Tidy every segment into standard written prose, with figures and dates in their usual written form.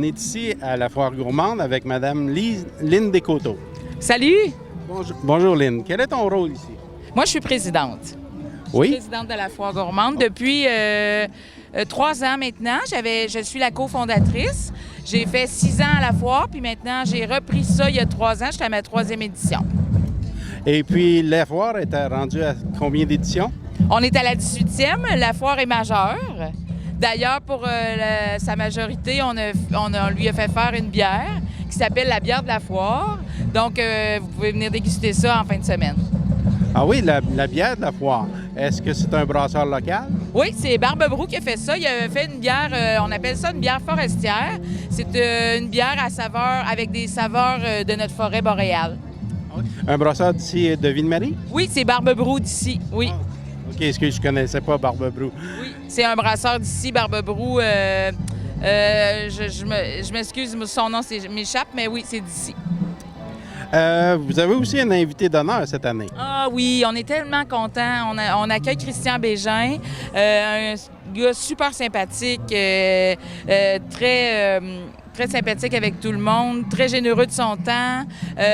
est ici à la Foire Gourmande avec Mme Lynne Descoteaux. Salut! Bonjour Lynne. Quel est ton rôle ici? Moi, je suis présidente. Oui? Je suis présidente de la Foire Gourmande depuis 3 ans maintenant. Je suis la cofondatrice. J'ai fait 6 ans à la Foire, puis maintenant, j'ai repris ça il y a 3 ans. J'étais à ma 3e édition. Et puis, la Foire est rendue à combien d'éditions? On est à la 18e. La Foire est majeure. D'ailleurs, pour sa majorité, on lui a fait faire une bière qui s'appelle la bière de la Foire. Donc, vous pouvez venir déguster ça en fin de semaine. Ah oui, la bière de la Foire. Est-ce que c'est un brasseur local? Oui, c'est Barbe Brou qui a fait ça. Il a fait une bière, on appelle ça une bière forestière. C'est une bière à saveur, avec des saveurs de notre forêt boréale. Un brasseur d'ici de Ville-Marie? Oui, c'est Barbe Brou d'ici, oui. Ah. OK, est-ce que je connaissais pas Barbe Brou? Oui, c'est un brasseur d'ici, Barbe Brou. Je m'excuse, son nom m'échappe, mais oui, c'est d'ici. Vous avez aussi un invité d'honneur cette année. Ah oui, on est tellement contents. On accueille Christian Bégin, un gars super sympathique, très sympathique avec tout le monde, très généreux de son temps.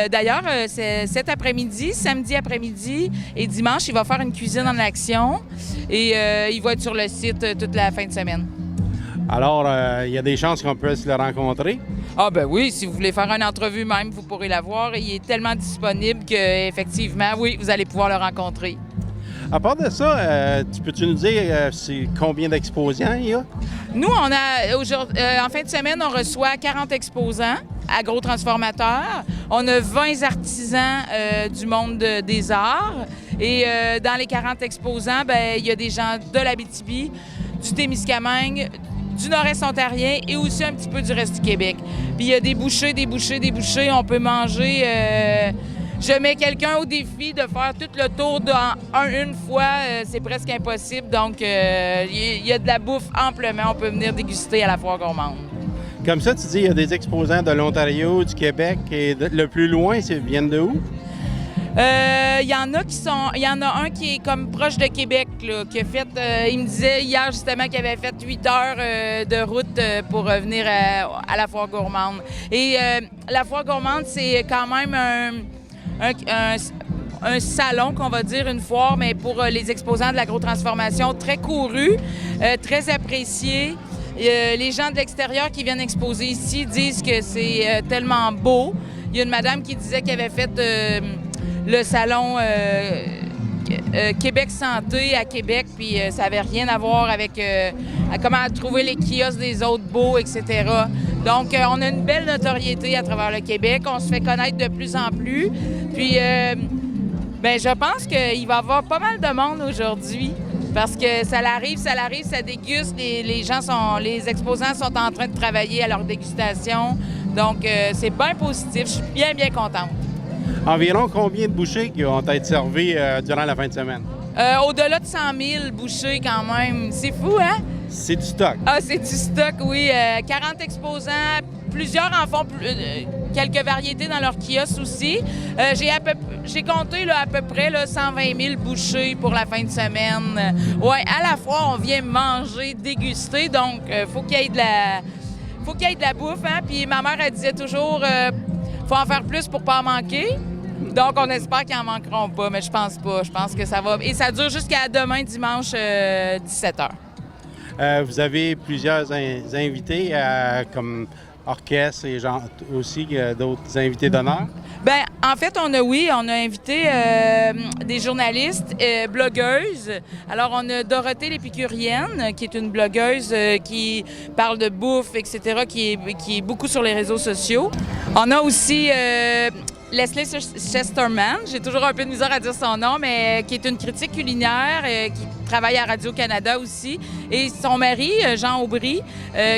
D'ailleurs, cet après-midi, samedi après-midi et dimanche, il va faire une cuisine en action et il va être sur le site toute la fin de semaine. Alors, il y a des chances qu'on puisse le rencontrer. Ah ben oui, si vous voulez faire une entrevue même, vous pourrez la voir. Il est tellement disponible qu'effectivement, oui, vous allez pouvoir le rencontrer. À part de ça, peux-tu nous dire c'est combien d'exposants il y a? Nous, on a en fin de semaine, on reçoit 40 exposants agro-transformateurs. On a 20 artisans du monde des arts. Et dans les 40 exposants, ben il y a des gens de l'Abitibi, du Témiscamingue, du Nord-Est ontarien et aussi un petit peu du reste du Québec. Puis il y a des bouchées. On peut manger. Je mets quelqu'un au défi de faire tout le tour une fois. C'est presque impossible. Donc, il y a de la bouffe amplement. On peut venir déguster à la Foire Gourmande. Comme ça, tu dis, il y a des exposants de l'Ontario, du Québec et le plus loin, ils viennent de où? Il y en a un qui est comme proche de Québec, là, qui a fait, il me disait hier justement qu'il avait fait 8 heures de route pour venir à la Foire Gourmande. Et la Foire Gourmande, c'est quand même un salon, qu'on va dire, une foire, mais pour les exposants de l'agro-transformation, très couru, très apprécié. Les gens de l'extérieur qui viennent exposer ici disent que c'est tellement beau. Il y a une madame qui disait qu'elle avait fait le salon Québec Santé à Québec, puis ça n'avait rien à voir avec comment trouver les kiosques des autres beaux, etc. Donc, on a une belle notoriété à travers le Québec. On se fait connaître de plus en plus. Puis, je pense qu'il va y avoir pas mal de monde aujourd'hui parce que ça déguste. Les exposants sont en train de travailler à leur dégustation. Donc, c'est bien positif. Je suis bien, bien contente. Environ combien de bouchées qui vont être servies durant la fin de semaine? Au-delà de 100 000 bouchées quand même. C'est fou, hein? C'est du stock. Ah, c'est du stock, oui. 40 exposants. Plusieurs en font quelques variétés dans leur kiosque aussi. J'ai compté là, à peu près 120 000 bouchées pour la fin de semaine. Ouais, à la fois, on vient manger, déguster. Donc, faut qu'il y ait de la bouffe, hein? Puis ma mère, elle disait toujours... faut en faire plus pour pas en manquer. Donc, on espère qu'ils n'en manqueront pas, mais je pense pas. Je pense que ça va. Et ça dure jusqu'à demain, dimanche, 17h. Vous avez plusieurs invités, comme orchestre et aussi d'autres invités d'honneur? Bien, en fait, on a invité des journalistes, blogueuses. Alors, on a Dorothée l'Épicurienne, qui est une blogueuse qui parle de bouffe, etc., qui est beaucoup sur les réseaux sociaux. On a aussi Leslie Chesterman, j'ai toujours un peu de misère à dire son nom, mais qui est une critique culinaire, qui travaille à Radio-Canada aussi, et son mari, Jean Aubry,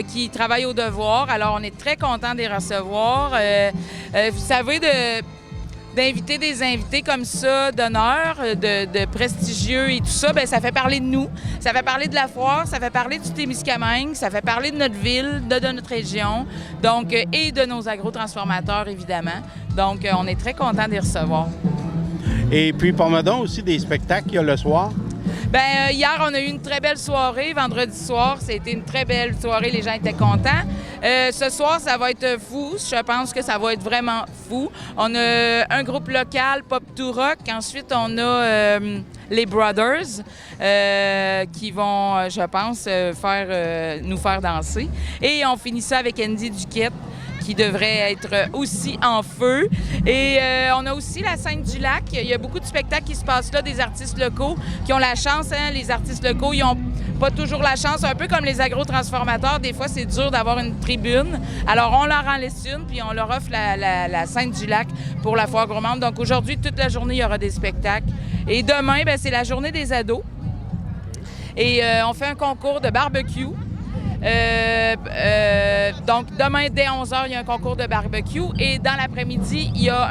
qui travaille au Devoir. Alors, on est très contents de les recevoir. Vous savez, d'inviter des invités comme ça, d'honneur, de prestigieux et tout ça, bien, ça fait parler de nous, ça fait parler de la foire, ça fait parler du Témiscamingue, ça fait parler de notre ville, de notre région, donc, et de nos agro-transformateurs, évidemment. Donc, on est très contents de les recevoir. Et puis, parle-moi donc aussi des spectacles qu'il y a le soir. Hier, on a eu une très belle soirée. Vendredi soir, c'était une très belle soirée. Les gens étaient contents. Ce soir, ça va être fou. Je pense que ça va être vraiment fou. On a un groupe local, Pop to Rock. Ensuite, on a les Brothers qui vont, je pense, nous faire danser. Et on finit ça avec Andy Duquette, qui devrait être aussi en feu. Et on a aussi la Scène du Lac. Il y a beaucoup de spectacles qui se passent là, des artistes locaux qui ont la chance. Les artistes locaux, ils n'ont pas toujours la chance. Un peu comme les agrotransformateurs, des fois, c'est dur d'avoir une tribune. Alors, on leur en laisse une, puis on leur offre la Scène du Lac pour la foire gourmande. Donc, aujourd'hui, toute la journée, il y aura des spectacles. Et demain, c'est la journée des ados. Et on fait un concours de barbecue. Donc, demain, dès 11h, il y a un concours de barbecue. Et dans l'après-midi, il y a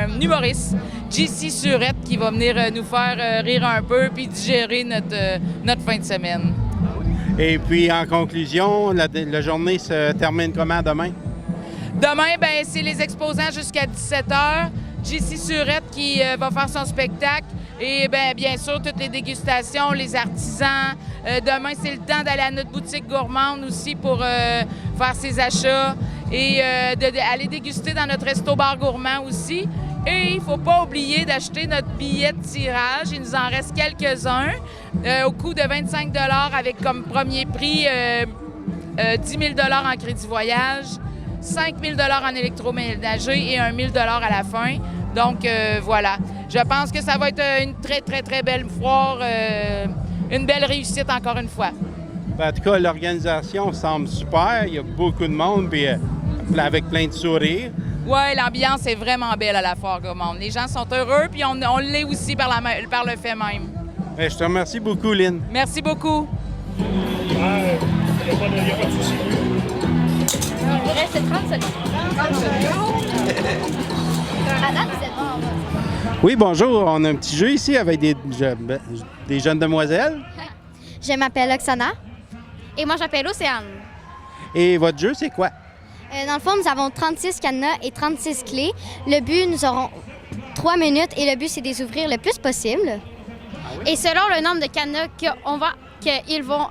un humoriste, JC Surette, qui va venir nous faire rire un peu puis digérer notre fin de semaine. Et puis, en conclusion, la journée se termine comment demain? Demain, c'est les exposants jusqu'à 17h. JC Surette qui va faire son spectacle. Et bien sûr, toutes les dégustations, les artisans. Demain, c'est le temps d'aller à notre boutique gourmande aussi pour faire ses achats et d'aller déguster dans notre resto-bar gourmand aussi. Et il ne faut pas oublier d'acheter notre billet de tirage. Il nous en reste quelques-uns au coût de 25 $ avec comme premier prix 10 000 $ en crédit voyage, 5 000 $ en électroménager et 1 000 $ à la fin. Donc, voilà. Je pense que ça va être une très, très, très belle foire. Une belle réussite, encore une fois. En tout cas, l'organisation semble super. Il y a beaucoup de monde, puis avec plein de sourires. Oui, l'ambiance est vraiment belle à la foire gourmande. Les gens sont heureux, puis on l'est aussi par le fait même. Je te remercie beaucoup, Lynn. Merci beaucoup. Il n'y a pas de souci. Il reste 30 secondes. Adam, vous êtes bon. Oui, bonjour. On a un petit jeu ici avec des jeunes demoiselles. Je m'appelle Oksana. Et moi, j'appelle Océane. Et votre jeu, c'est quoi? Dans le fond, nous avons 36 cadenas et 36 clés. Le but, nous aurons 3 minutes et le but, c'est de les ouvrir le plus possible. Et selon le nombre de cadenas qu'ils vont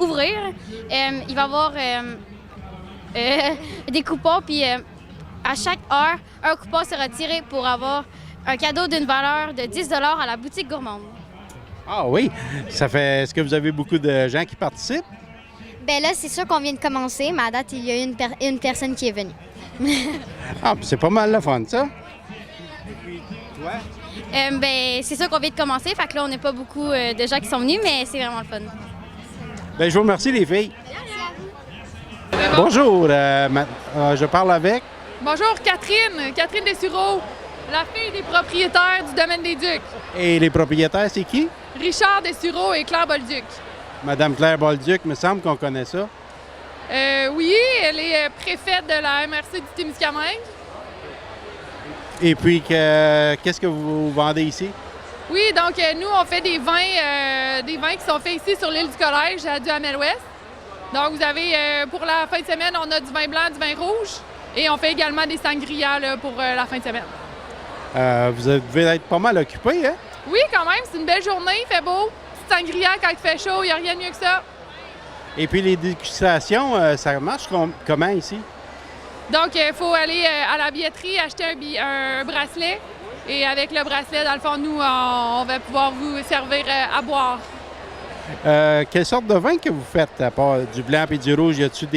ouvrir, il va y avoir des coupons. Puis à chaque heure, un coupon sera tiré pour avoir un cadeau d'une valeur de 10 $ à la boutique gourmande. Ah oui? Est-ce que vous avez beaucoup de gens qui participent? Bien là, c'est sûr qu'on vient de commencer, mais à date, il y a une personne qui est venue. Ah, c'est pas mal le fun, ça. Et puis, toi? C'est sûr qu'on vient de commencer, fait que là, on n'a pas beaucoup de gens qui sont venus, mais c'est vraiment le fun. Bien, je vous remercie, les filles. Bonjour, je parle avec... Bonjour, Catherine Dessureau, la fille des propriétaires du Domaine des Ducs. Et les propriétaires, c'est qui? Richard Dessureau et Claire Bolduc. Madame Claire Bolduc, me semble qu'on connaît ça. Oui, elle est préfète de la MRC du Témiscamingue. Et puis, qu'est-ce que vous vendez ici? Oui, donc nous, on fait des vins qui sont faits ici sur l'île du Collège, à Duhamel-Ouest. Donc, vous avez, pour la fin de semaine, on a du vin blanc, du vin rouge. Et on fait également des sangrias là, pour la fin de semaine. Vous devez être pas mal occupé, hein? Oui, quand même. C'est une belle journée, il fait beau. Petite sangria quand il fait chaud, il n'y a rien de mieux que ça. Et puis les dégustations, ça marche comment ici? Donc, il faut aller à la billetterie, acheter un bracelet. Et avec le bracelet, dans le fond, nous, on va pouvoir vous servir à boire. Quelle sorte de vin que vous faites, à part du blanc et du rouge? Y a-t-il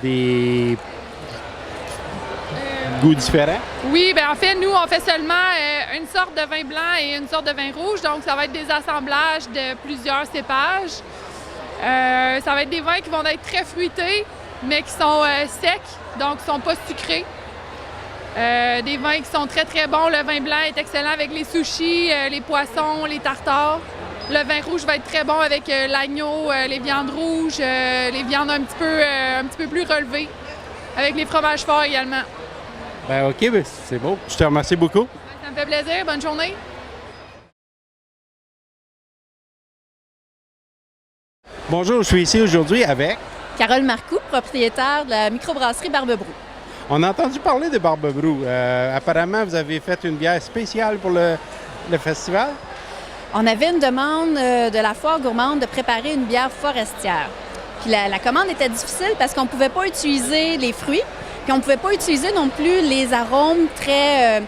des goûts différents? Oui, bien en fait, nous, on fait seulement une sorte de vin blanc et une sorte de vin rouge. Donc, ça va être des assemblages de plusieurs cépages. Ça va être des vins qui vont être très fruités, mais qui sont secs, donc qui ne sont pas sucrés. Des vins qui sont très, très bons. Le vin blanc est excellent avec les sushis, les poissons, les tartares. Le vin rouge va être très bon avec l'agneau, les viandes rouges, les viandes un petit peu plus relevées, avec les fromages forts également. Ben OK, ben c'est beau. Je te remercie beaucoup. Ça me fait plaisir. Bonne journée. Bonjour, je suis ici aujourd'hui avec... Carole Marcoux, propriétaire de la microbrasserie Barbe-Brou. On a entendu parler de Barbe-Brou. Apparemment, vous avez fait une bière spéciale pour le festival? On avait une demande de la foire gourmande de préparer une bière forestière. Puis la commande était difficile parce qu'on ne pouvait pas utiliser les fruits, puis on ne pouvait pas utiliser non plus les arômes très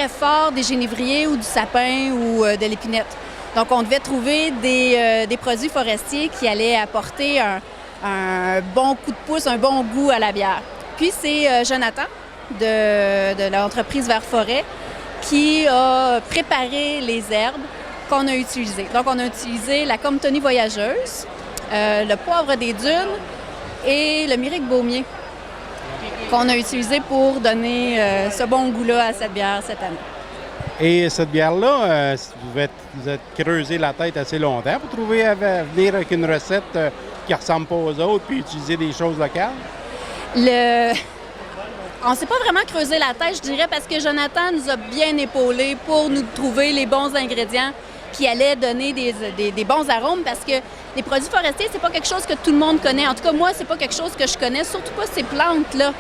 forts des génévriers ou du sapin ou de l'épinette. Donc, on devait trouver des produits forestiers qui allaient apporter un bon coup de pouce, un bon goût à la bière. Puis, c'est Jonathan de l'entreprise Vert Forêt qui a préparé les herbes qu'on a utilisées. Donc, on a utilisé la Comptonie voyageuse, le poivre des dunes et le myrique baumier qu'on a utilisé pour donner ce bon goût-là à cette bière cette année. Et cette bière-là, vous êtes creusé la tête assez longtemps pour venir avec une recette qui ne ressemble pas aux autres puis utiliser des choses locales? On ne s'est pas vraiment creusé la tête, je dirais, parce que Jonathan nous a bien épaulés pour nous trouver les bons ingrédients qui allaient donner des bons arômes, parce que les produits forestiers, c'est pas quelque chose que tout le monde connaît. En tout cas, moi, c'est pas quelque chose que je connais, surtout pas ces plantes-là.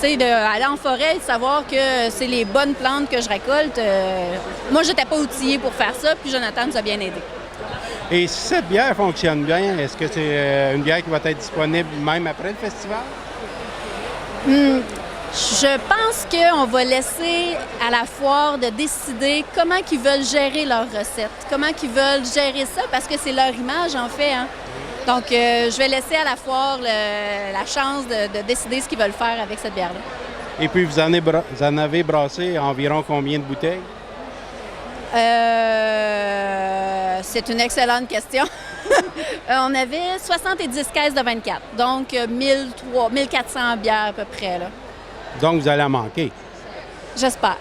Tu sais, d'aller en forêt et de savoir que c'est les bonnes plantes que je récolte, moi, j'étais pas outillée pour faire ça, puis Jonathan nous a bien aidés. Et si cette bière fonctionne bien, est-ce que c'est une bière qui va être disponible même après le festival? Je pense qu'on va laisser à la foire de décider comment ils veulent gérer leur recette, comment ils veulent gérer ça, parce que c'est leur image, en fait. Hein? Donc, je vais laisser à la foire la chance de décider ce qu'ils veulent faire avec cette bière-là. Et puis, vous en avez brassé environ combien de bouteilles? C'est une excellente question. On avait 70 caisses de 24, donc 1400 bières à peu près, là. Donc, vous allez en manquer. J'espère.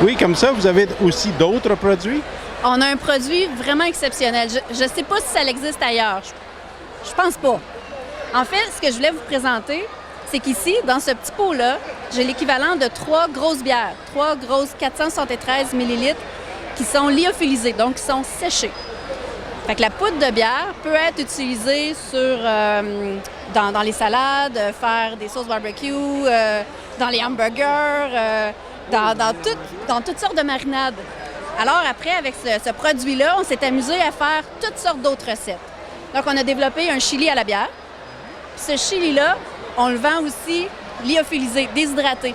Oui, comme ça, vous avez aussi d'autres produits? On a un produit vraiment exceptionnel. Je ne sais pas si ça existe ailleurs. Je pense pas. En fait, ce que je voulais vous présenter, c'est qu'ici, dans ce petit pot-là, j'ai l'équivalent de 3 grosses bières, 3 grosses 473 millilitres qui sont lyophilisées, donc qui sont séchées. Fait que la poudre de bière peut être utilisée dans les salades, faire des sauces barbecue, dans les hamburgers, dans toutes sortes de marinades. Alors après, avec ce produit-là, on s'est amusé à faire toutes sortes d'autres recettes. Donc, on a développé un chili à la bière. Ce chili-là, on le vend aussi lyophilisé, déshydraté.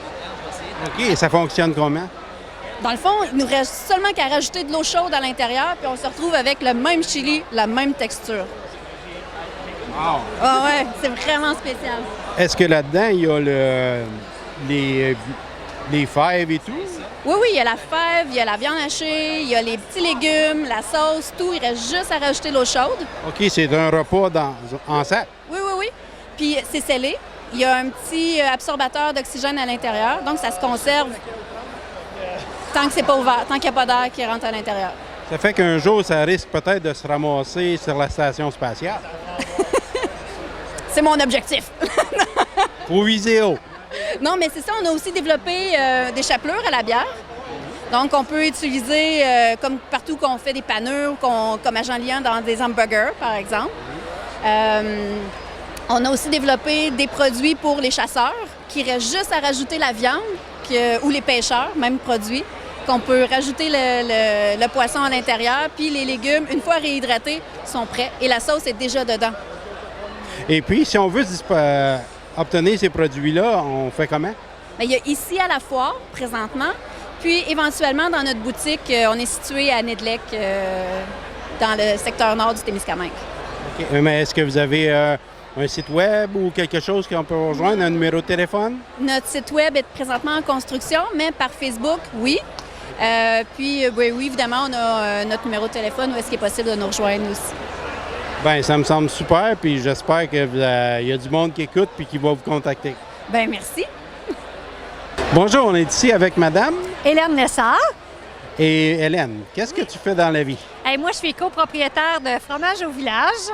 OK. Et ça fonctionne comment? Dans le fond, il nous reste seulement qu'à rajouter de l'eau chaude à l'intérieur, puis on se retrouve avec le même chili, la même texture. Wow! Ah ouais, c'est vraiment spécial. Est-ce que là-dedans, il y a les fèves et tout? Oui, il y a la fève, il y a la viande hachée, il y a les petits légumes, la sauce, tout. Il reste juste à rajouter l'eau chaude. OK, c'est un repas en sac? Oui. Puis c'est scellé. Il y a un petit absorbateur d'oxygène à l'intérieur, donc ça se conserve tant que c'est pas ouvert, tant qu'il n'y a pas d'air qui rentre à l'intérieur. Ça fait qu'un jour, ça risque peut-être de se ramasser sur la station spatiale. C'est mon objectif. Faut viser haut. Non, mais c'est ça, on a aussi développé des chapelures à la bière. Donc, on peut utiliser, comme partout qu'on fait des panures, comme à Jean-Lian dans des hamburgers, par exemple. On a aussi développé des produits pour les chasseurs, qui reste juste à rajouter la viande, ou les pêcheurs, même produit, qu'on peut rajouter le poisson à l'intérieur, puis les légumes, une fois réhydratés, sont prêts et la sauce est déjà dedans. Et puis, si on veut obtenir ces produits-là, on fait comment? Bien, il y a ici à la foire, présentement, puis éventuellement dans notre boutique, on est situé à Nedlec, dans le secteur nord du Témiscamingue. OK. Mais est-ce que vous avez un site web ou quelque chose qu'on peut rejoindre, un numéro de téléphone? Notre site web est présentement en construction, mais par Facebook, oui. Oui, évidemment, on a notre numéro de téléphone où est-ce qu'il est possible de nous rejoindre aussi. Bien, ça me semble super, puis j'espère qu'il y a du monde qui écoute puis qui va vous contacter. Bien, merci. Bonjour, on est ici avec Madame. Hélène Lessard. Et Hélène, qu'est-ce que tu fais dans la vie? Moi, je suis copropriétaire de Fromage au village.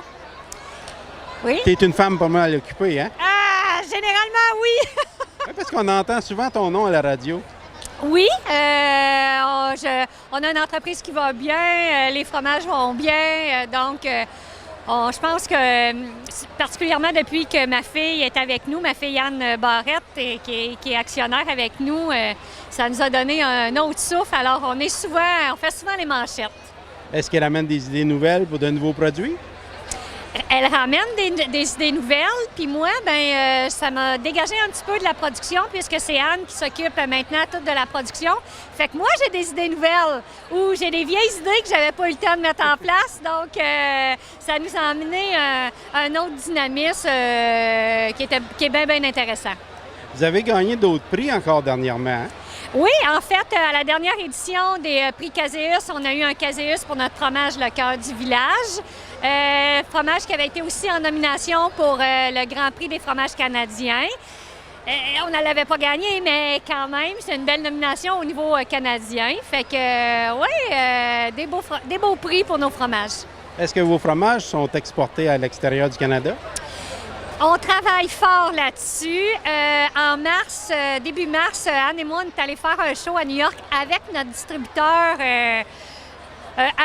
Oui. Tu es une femme pas mal occupée, hein? Ah, généralement, oui. Oui, parce qu'on entend souvent ton nom à la radio. Oui, on a une entreprise qui va bien, les fromages vont bien, donc Je pense que, particulièrement depuis que ma fille est avec nous, ma fille Anne Barrette, qui est actionnaire avec nous, ça nous a donné un autre souffle. Alors, on fait souvent les manchettes. Est-ce qu'elle amène des idées nouvelles pour de nouveaux produits? Elle ramène des idées nouvelles, puis moi, ça m'a dégagé un petit peu de la production, puisque c'est Anne qui s'occupe maintenant toute de la production. Fait que moi, j'ai des idées nouvelles, ou j'ai des vieilles idées que j'avais pas eu le temps de mettre en place. Donc, ça nous a amené un autre dynamisme qui est bien intéressant. Vous avez gagné d'autres prix encore dernièrement, hein? Oui, en fait, à la dernière édition des prix Caséus, on a eu un Caséus pour notre fromage Le Cœur du Village. Fromage qui avait été aussi en nomination pour le Grand Prix des fromages canadiens. On ne l'avait pas gagné, mais quand même, c'est une belle nomination au niveau canadien. Fait que, oui, des beaux prix pour nos fromages. Est-ce que vos fromages sont exportés à l'extérieur du Canada? On travaille fort là-dessus. En mars, début mars, Anne et moi, on est allés faire un show à New York avec notre distributeur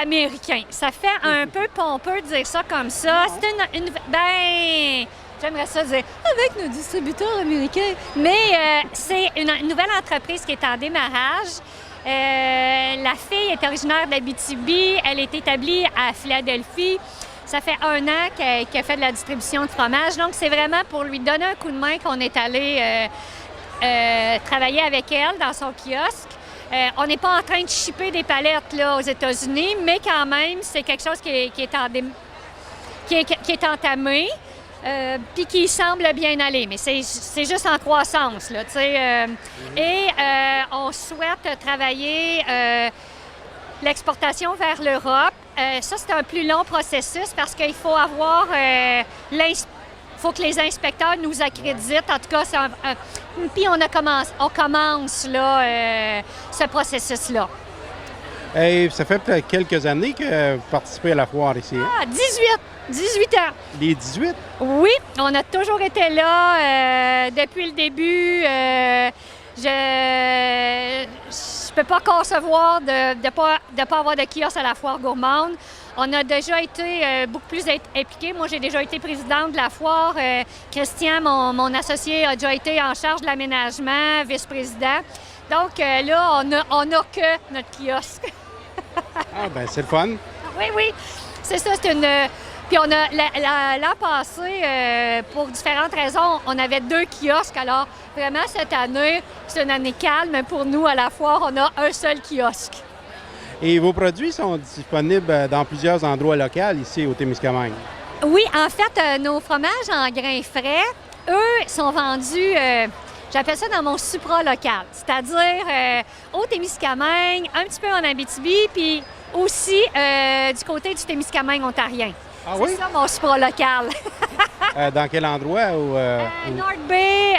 américain. Ça fait un peu pompeux de dire ça comme ça. C'est j'aimerais ça dire avec nos distributeurs américains. Mais c'est une nouvelle entreprise qui est en démarrage. La fille est originaire de l'Abitibi. Elle est établie à Philadelphie. Ça fait 1 an qu'elle fait de la distribution de fromage. Donc, c'est vraiment pour lui donner un coup de main qu'on est allé travailler avec elle dans son kiosque. On n'est pas en train de shipper des palettes là, aux États-Unis, mais quand même, c'est quelque chose qui est entamé puis qui semble bien aller. Mais c'est juste en croissance, là, tu sais. On souhaite travailler l'exportation vers l'Europe. Ça, c'est un plus long processus parce qu'il faut avoir faut que les inspecteurs nous accréditent. En tout cas, puis on commence là, ce processus-là. Et ça fait peut-être quelques années que vous participez à la foire ici. Hein? Ah, 18 ans. Les 18? Oui, on a toujours été là depuis le début. Je peux pas concevoir de pas avoir de kiosque à la foire gourmande. On a déjà été beaucoup plus impliqués. Moi, j'ai déjà été présidente de la foire. Christian, mon associé, a déjà été en charge de l'aménagement, vice-président. Donc là, on n'a que notre kiosque. Ah, ben c'est le fun. Oui. C'est ça, c'est une... Puis on a l'an passé, pour différentes raisons, on avait 2 kiosques. Alors vraiment, cette année, c'est une année calme. Pour nous, à la foire, on a un seul kiosque. Et vos produits sont disponibles dans plusieurs endroits locaux ici au Témiscamingue? Oui, en fait, nos fromages en grains frais, eux, sont vendus... J'appelle ça dans mon supra-local, c'est-à-dire au Témiscamingue, un petit peu en Abitibi, puis aussi du côté du Témiscamingue ontarien. Ah oui? C'est ça mon supra-local. Dans quel endroit? North Bay,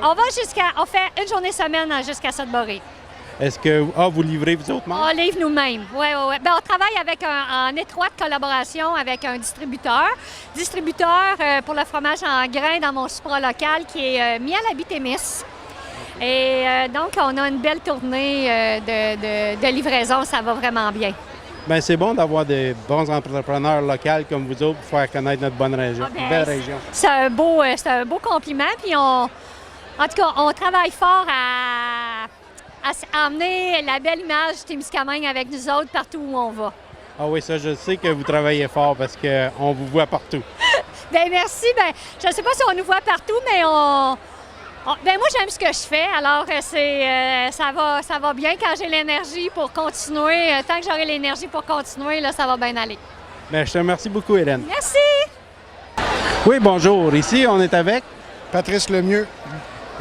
on fait une journée semaine jusqu'à Sudbury. Est-ce que vous livrez vous autres même? On livre nous-mêmes, oui. On travaille en étroite collaboration avec un distributeur. Pour le fromage en grains dans mon supra-local qui est Miel-Abitimis. Et donc, on a une belle tournée de livraison. Ça va vraiment bien. Bien, c'est bon d'avoir des bons entrepreneurs locaux comme vous autres pour faire connaître notre bonne région, belle région. C'est un beau compliment. Puis en tout cas, on travaille fort à emmener la belle image du Témiscamingue avec nous autres partout où on va. Ah oui, ça, je sais que vous travaillez fort parce qu'on vous voit partout. Bien, merci. Bien, je ne sais pas si on nous voit partout, mais moi, j'aime ce que je fais. Alors, ça va bien quand j'ai l'énergie pour continuer. Tant que j'aurai l'énergie pour continuer, là, ça va bien aller. Bien, je te remercie beaucoup, Hélène. Merci. Oui, bonjour. Ici, on est avec Patrice Lemieux.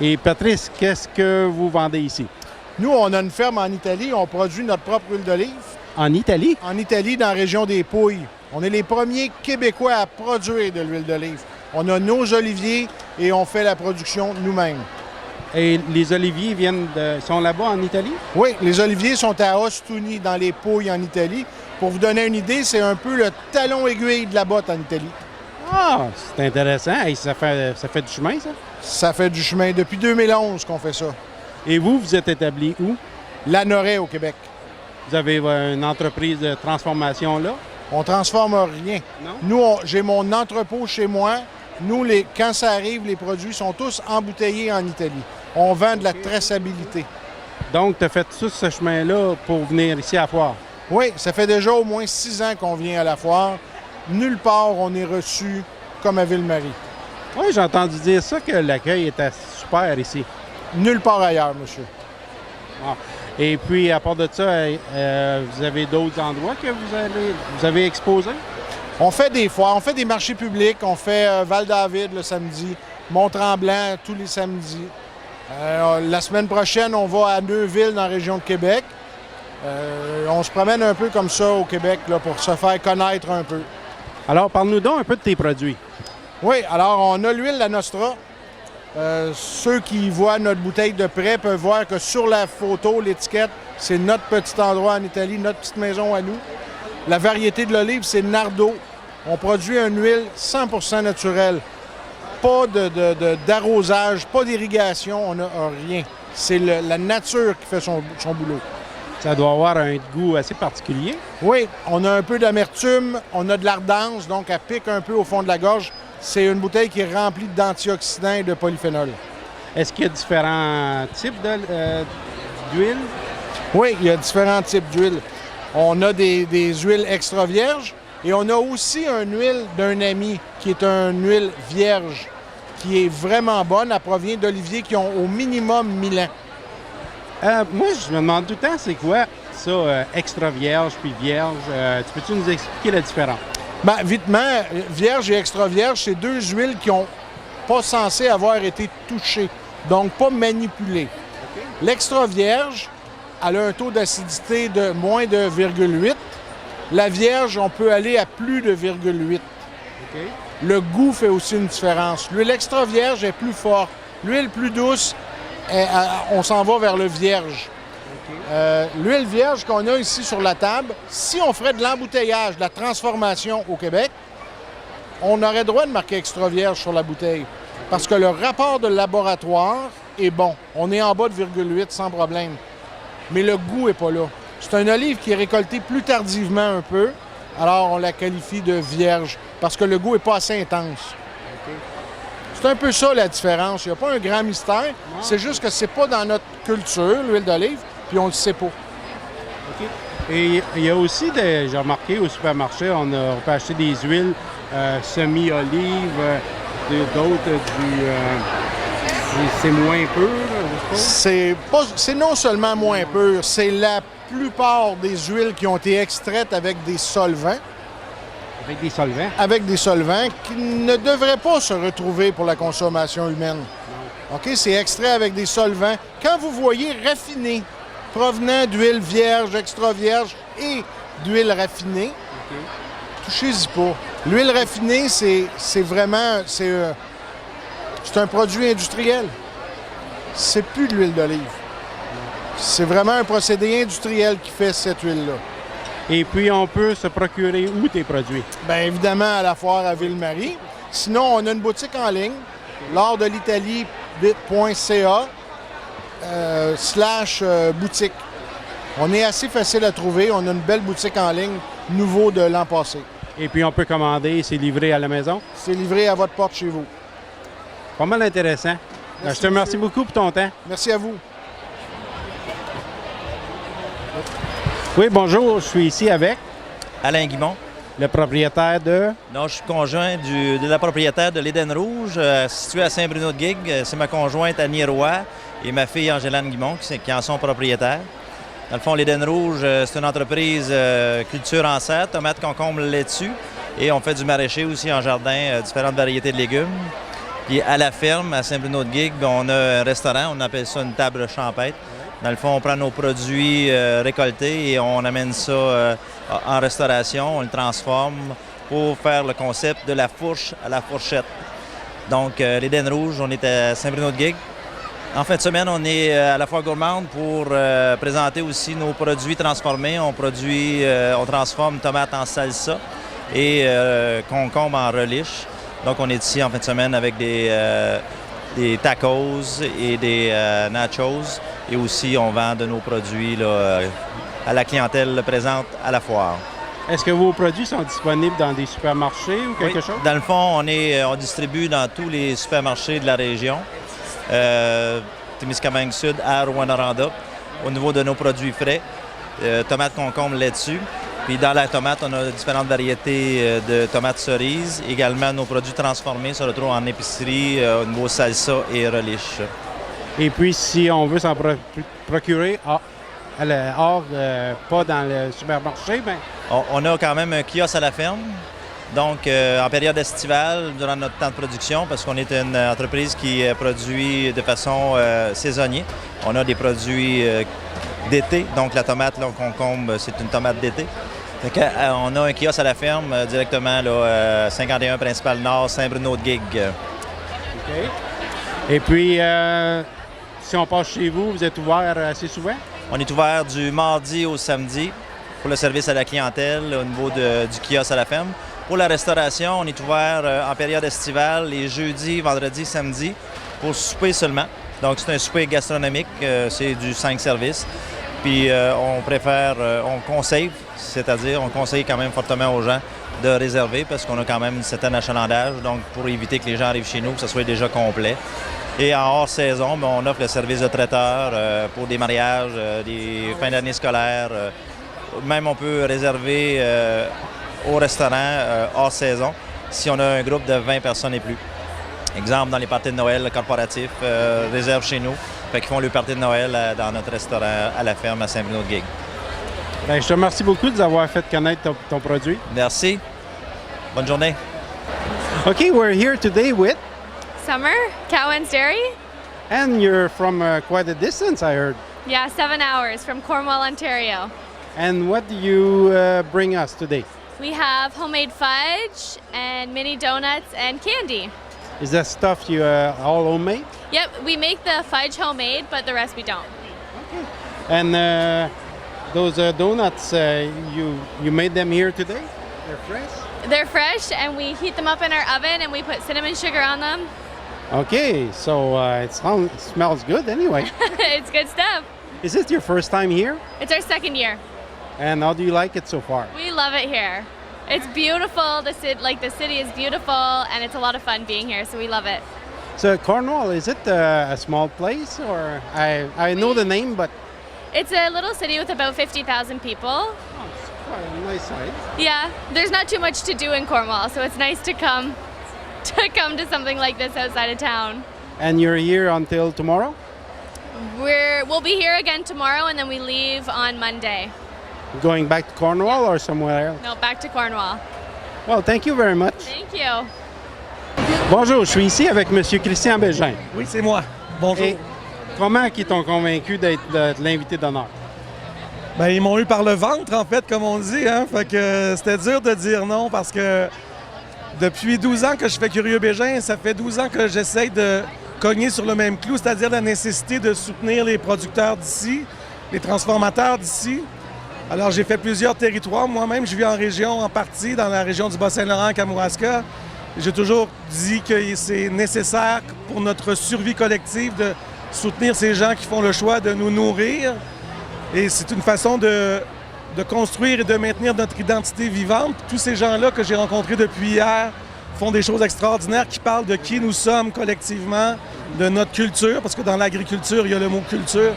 Et Patrice, qu'est-ce que vous vendez ici? Nous, on a une ferme en Italie. On produit notre propre huile d'olive. En Italie? En Italie, dans la région des Pouilles. On est les premiers Québécois à produire de l'huile d'olive. On a nos oliviers et on fait la production nous-mêmes. Et les oliviers sont là-bas en Italie? Oui, les oliviers sont à Ostuni, dans les Pouilles en Italie. Pour vous donner une idée, c'est un peu le talon aiguille de la botte en Italie. Ah, c'est intéressant. Hey, ça fait du chemin, ça? Ça fait du chemin. Depuis 2011 qu'on fait ça. Et vous êtes établi où? Lanoraie, au Québec. Vous avez une entreprise de transformation là? On ne transforme rien. Non? Nous, j'ai mon entrepôt chez moi. Nous, quand ça arrive, les produits sont tous embouteillés en Italie. On vend de la traçabilité. Donc, tu as fait tout ce chemin-là pour venir ici à la foire? Oui, ça fait déjà au moins 6 ans qu'on vient à la foire. Nulle part on est reçu comme à Ville-Marie. Oui, j'ai entendu dire ça, que l'accueil était super ici. Nulle part ailleurs, monsieur. Ah. Et puis, à part de ça, vous avez d'autres endroits que vous avez exposés? On fait des foires, on fait des marchés publics, on fait Val-David le samedi, Mont-Tremblant tous les samedis. La semaine prochaine, on va à Neuville, dans la région de Québec. On se promène un peu comme ça au Québec là, pour se faire connaître un peu. Alors, parle-nous donc un peu de tes produits. Oui, alors on a l'huile La Nostra. Ceux qui voient notre bouteille de près peuvent voir que sur la photo, l'étiquette, c'est notre petit endroit en Italie, notre petite maison à nous. La variété de l'olive, c'est Nardo. On produit une huile 100% naturelle. Pas d'arrosage, pas d'irrigation, on n'a rien. C'est la nature qui fait son boulot. Ça doit avoir un goût assez particulier. Oui, on a un peu d'amertume, on a de l'ardence, donc elle pique un peu au fond de la gorge. C'est une bouteille qui est remplie d'antioxydants et de polyphénol. Est-ce qu'il y a différents types d'huile? Oui, il y a différents types d'huile. On a des huiles extra vierges et on a aussi une huile d'un ami qui est une huile vierge qui est vraiment bonne. Elle provient d'oliviers qui ont au minimum 1000 ans. Moi, je me demande tout le temps, c'est quoi ça, extra vierge puis vierge? Tu peux-tu nous expliquer la différence? Bien, vitement, vierge et extra vierge, c'est deux huiles qui n'ont pas censé avoir été touchées, donc pas manipulées. Okay. L'extra vierge, elle a un taux d'acidité de moins de 0,8. La vierge, on peut aller à plus de 0,8. Okay. Le goût fait aussi une différence. L'huile extra vierge est plus forte. L'huile plus douce, on s'en va vers le vierge. Okay. L'huile vierge qu'on a ici sur la table, si on ferait de l'embouteillage, de la transformation au Québec, on aurait droit de marquer extra vierge sur la bouteille. Parce que le rapport de laboratoire est bon. On est en bas de 0,8 sans problème. Mais le goût n'est pas là. C'est un olive qui est récolté plus tardivement un peu, alors on la qualifie de vierge, parce que le goût n'est pas assez intense. Okay. C'est un peu ça la différence. Il n'y a pas un grand mystère. C'est juste que c'est pas dans notre culture, l'huile d'olive, puis on ne le sait pas. OK. Et il y a aussi, j'ai remarqué au supermarché, on peut acheter des huiles semi-olive, d'autres c'est moins pur, je suppose? C'est non seulement moins pur, c'est la plupart des huiles qui ont été extraites avec des solvants. Avec des solvants? Avec des solvants qui ne devraient pas se retrouver pour la consommation humaine. OK? C'est extrait avec des solvants. Quand vous voyez raffiné, provenant d'huile vierge, extra vierge et d'huile raffinée, touchez-y pas. L'huile raffinée, c'est vraiment... C'est un produit industriel. C'est plus de l'huile d'olive. C'est vraiment un procédé industriel qui fait cette huile-là. Et puis, on peut se procurer où tes produits? Bien évidemment, à la foire à Ville-Marie. Sinon, on a une boutique en ligne, l'ordelitalie.ca /boutique. On est assez facile à trouver. On a une belle boutique en ligne, nouveau de l'an passé. Et puis, on peut commander, c'est livré à la maison? C'est livré à votre porte chez vous. Pas mal intéressant. Je te remercie beaucoup pour ton temps. Merci à vous. Oui, bonjour. Je suis ici avec Alain Guimont. Le propriétaire de... Non, je suis conjoint de la propriétaire de l'Éden Rouge, située à Saint-Bruno-de-Guigue. C'est ma conjointe Annie Roy et ma fille Angélane Guimont qui en sont propriétaires. Dans le fond, l'Éden Rouge, c'est une entreprise culture en serre, tomates, concombres, laitue. Et on fait du maraîcher aussi en jardin, différentes variétés de légumes. Puis à la ferme, à Saint-Bruno-de-Guigue, on a un restaurant, on appelle ça une table champêtre. Dans le fond, on prend nos produits récoltés et on amène ça en restauration, on le transforme pour faire le concept de la fourche à la fourchette. Donc, l'Éden Rouge, on est à Saint-Bruno-de-Guigue. En fin de semaine, on est à la Foire Gourmande pour présenter aussi nos produits transformés. On transforme tomates en salsa et concombres en relish. Donc, on est ici en fin de semaine avec des tacos et des nachos. Et aussi, on vend de nos produits là, à la clientèle présente à la foire. Est-ce que vos produits sont disponibles dans des supermarchés ou quelque chose? Dans le fond, on distribue dans tous les supermarchés de la région. Témiscamingue Sud, à Rouyn-Noranda, au niveau de nos produits frais. Tomates concombre là-dessus. Puis dans la tomate, on a différentes variétés de tomates cerises. Également, nos produits transformés se retrouvent en épicerie au niveau salsa et relish. Et puis, si on veut s'en procurer pas dans le supermarché, bien... On a quand même un kiosque à la ferme. Donc, en période estivale, durant notre temps de production, parce qu'on est une entreprise qui produit de façon saisonnière, on a des produits d'été. Donc, la tomate, là, au concombre, c'est une tomate d'été. On a un kiosque à la ferme directement là, 51 Principal Nord, Saint-Bruno-de-Guigue. OK. Et puis, si on passe chez vous, vous êtes ouvert assez souvent? On est ouvert du mardi au samedi pour le service à la clientèle au niveau du kiosque à la ferme. Pour la restauration, on est ouvert en période estivale les jeudis, vendredis, samedis pour souper seulement. Donc, c'est un souper gastronomique, c'est du 5 services. Puis, on conseille, c'est-à-dire on conseille quand même fortement aux gens de réserver parce qu'on a quand même un certain achalandage, donc pour éviter que les gens arrivent chez nous, que ce soit déjà complet. Et en hors saison, on offre le service de traiteur pour des mariages, des fins d'année scolaires. Même on peut réserver au restaurant hors saison si on a un groupe de 20 personnes et plus. Exemple, dans les parties de Noël corporatifs, réservent chez nous. Fait qu'ils font le party de Noël dans notre restaurant à la ferme à Saint-Bruno-de-Guigue. Bien, je te remercie beaucoup de nous avoir fait connaître ton produit. Merci. Bonne journée. OK, we're here today with... Summer, Cowan's Dairy. And you're from quite a distance, I heard. Yeah, 7 hours from Cornwall, Ontario. And what do you bring us today? We have homemade fudge and mini donuts and candy. Is that stuff you all homemade? Yep, we make the fudge homemade, but the rest we don't. Okay. And those donuts, you made them here today? They're fresh? They're fresh, and we heat them up in our oven, and we put cinnamon sugar on them. Okay, so it smells good anyway. It's good stuff. Is it your first time here? It's our second year. And how do you like it so far? We love it here. It's beautiful. The city is beautiful, and it's a lot of fun being here, so we love it. So Cornwall, is it a small place, or I know the name, but it's a little city with about 50,000 people. Oh, it's quite a nice size. Yeah, there's not too much to do in Cornwall, so it's nice to come to something like this outside of town. And you're here until tomorrow? We'll be here again tomorrow, and then we leave on Monday. Going back to Cornwall or somewhere else? No, back to Cornwall. Well, thank you very much. Thank you. Bonjour, je suis ici avec M. Christian Bégin. Oui, c'est moi. Bonjour. Et comment ils t'ont convaincu d'être l'invité d'honneur? Bien, ils m'ont eu par le ventre, en fait, comme on dit. Hein? Fait que c'était dur de dire non parce que depuis 12 ans que je fais Curieux Bégin, ça fait 12 ans que j'essaye de cogner sur le même clou, c'est-à-dire la nécessité de soutenir les producteurs d'ici, les transformateurs d'ici. Alors, j'ai fait plusieurs territoires. Moi-même, je vis en région, en partie, dans la région du Bas-Saint-Laurent, Kamouraska. J'ai toujours dit que c'est nécessaire pour notre survie collective de soutenir ces gens qui font le choix de nous nourrir. Et c'est une façon de construire et de maintenir notre identité vivante. Tous ces gens-là que j'ai rencontrés depuis hier font des choses extraordinaires qui parlent de qui nous sommes collectivement, de notre culture, parce que dans l'agriculture, il y a le mot culture.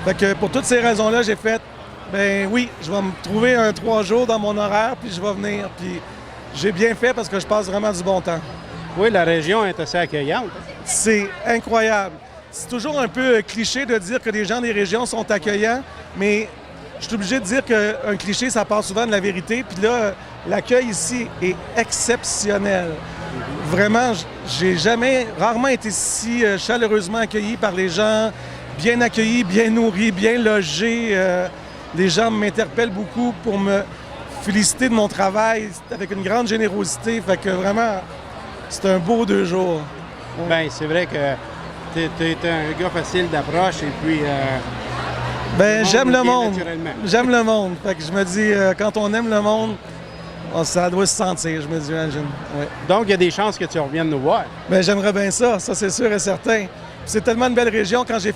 Fait que pour toutes ces raisons-là, j'ai fait ben oui, je vais me trouver un 3 jours dans mon horaire, puis je vais venir. Puis j'ai bien fait parce que je passe vraiment du bon temps. Oui, la région est assez accueillante. C'est incroyable. C'est toujours un peu cliché de dire que les gens des régions sont accueillants, mais je suis obligé de dire qu'un cliché, ça part souvent de la vérité. Puis là, l'accueil ici est exceptionnel. Vraiment, j'ai rarement été si chaleureusement accueilli par les gens, bien accueillis, bien nourris, bien logés. Les gens m'interpellent beaucoup pour me féliciter de mon travail avec une grande générosité. Fait que vraiment, c'est un beau 2 jours. Bien, c'est vrai que t'es un gars facile d'approche et puis... ben, j'aime le monde. J'aime le monde. Fait que je me dis, quand on aime le monde, ça doit se sentir, je me dis, imagine. Ouais. Donc, il y a des chances que tu reviennes nous voir. Bien, j'aimerais bien ça c'est sûr et certain. Puis c'est tellement une belle région. Quand je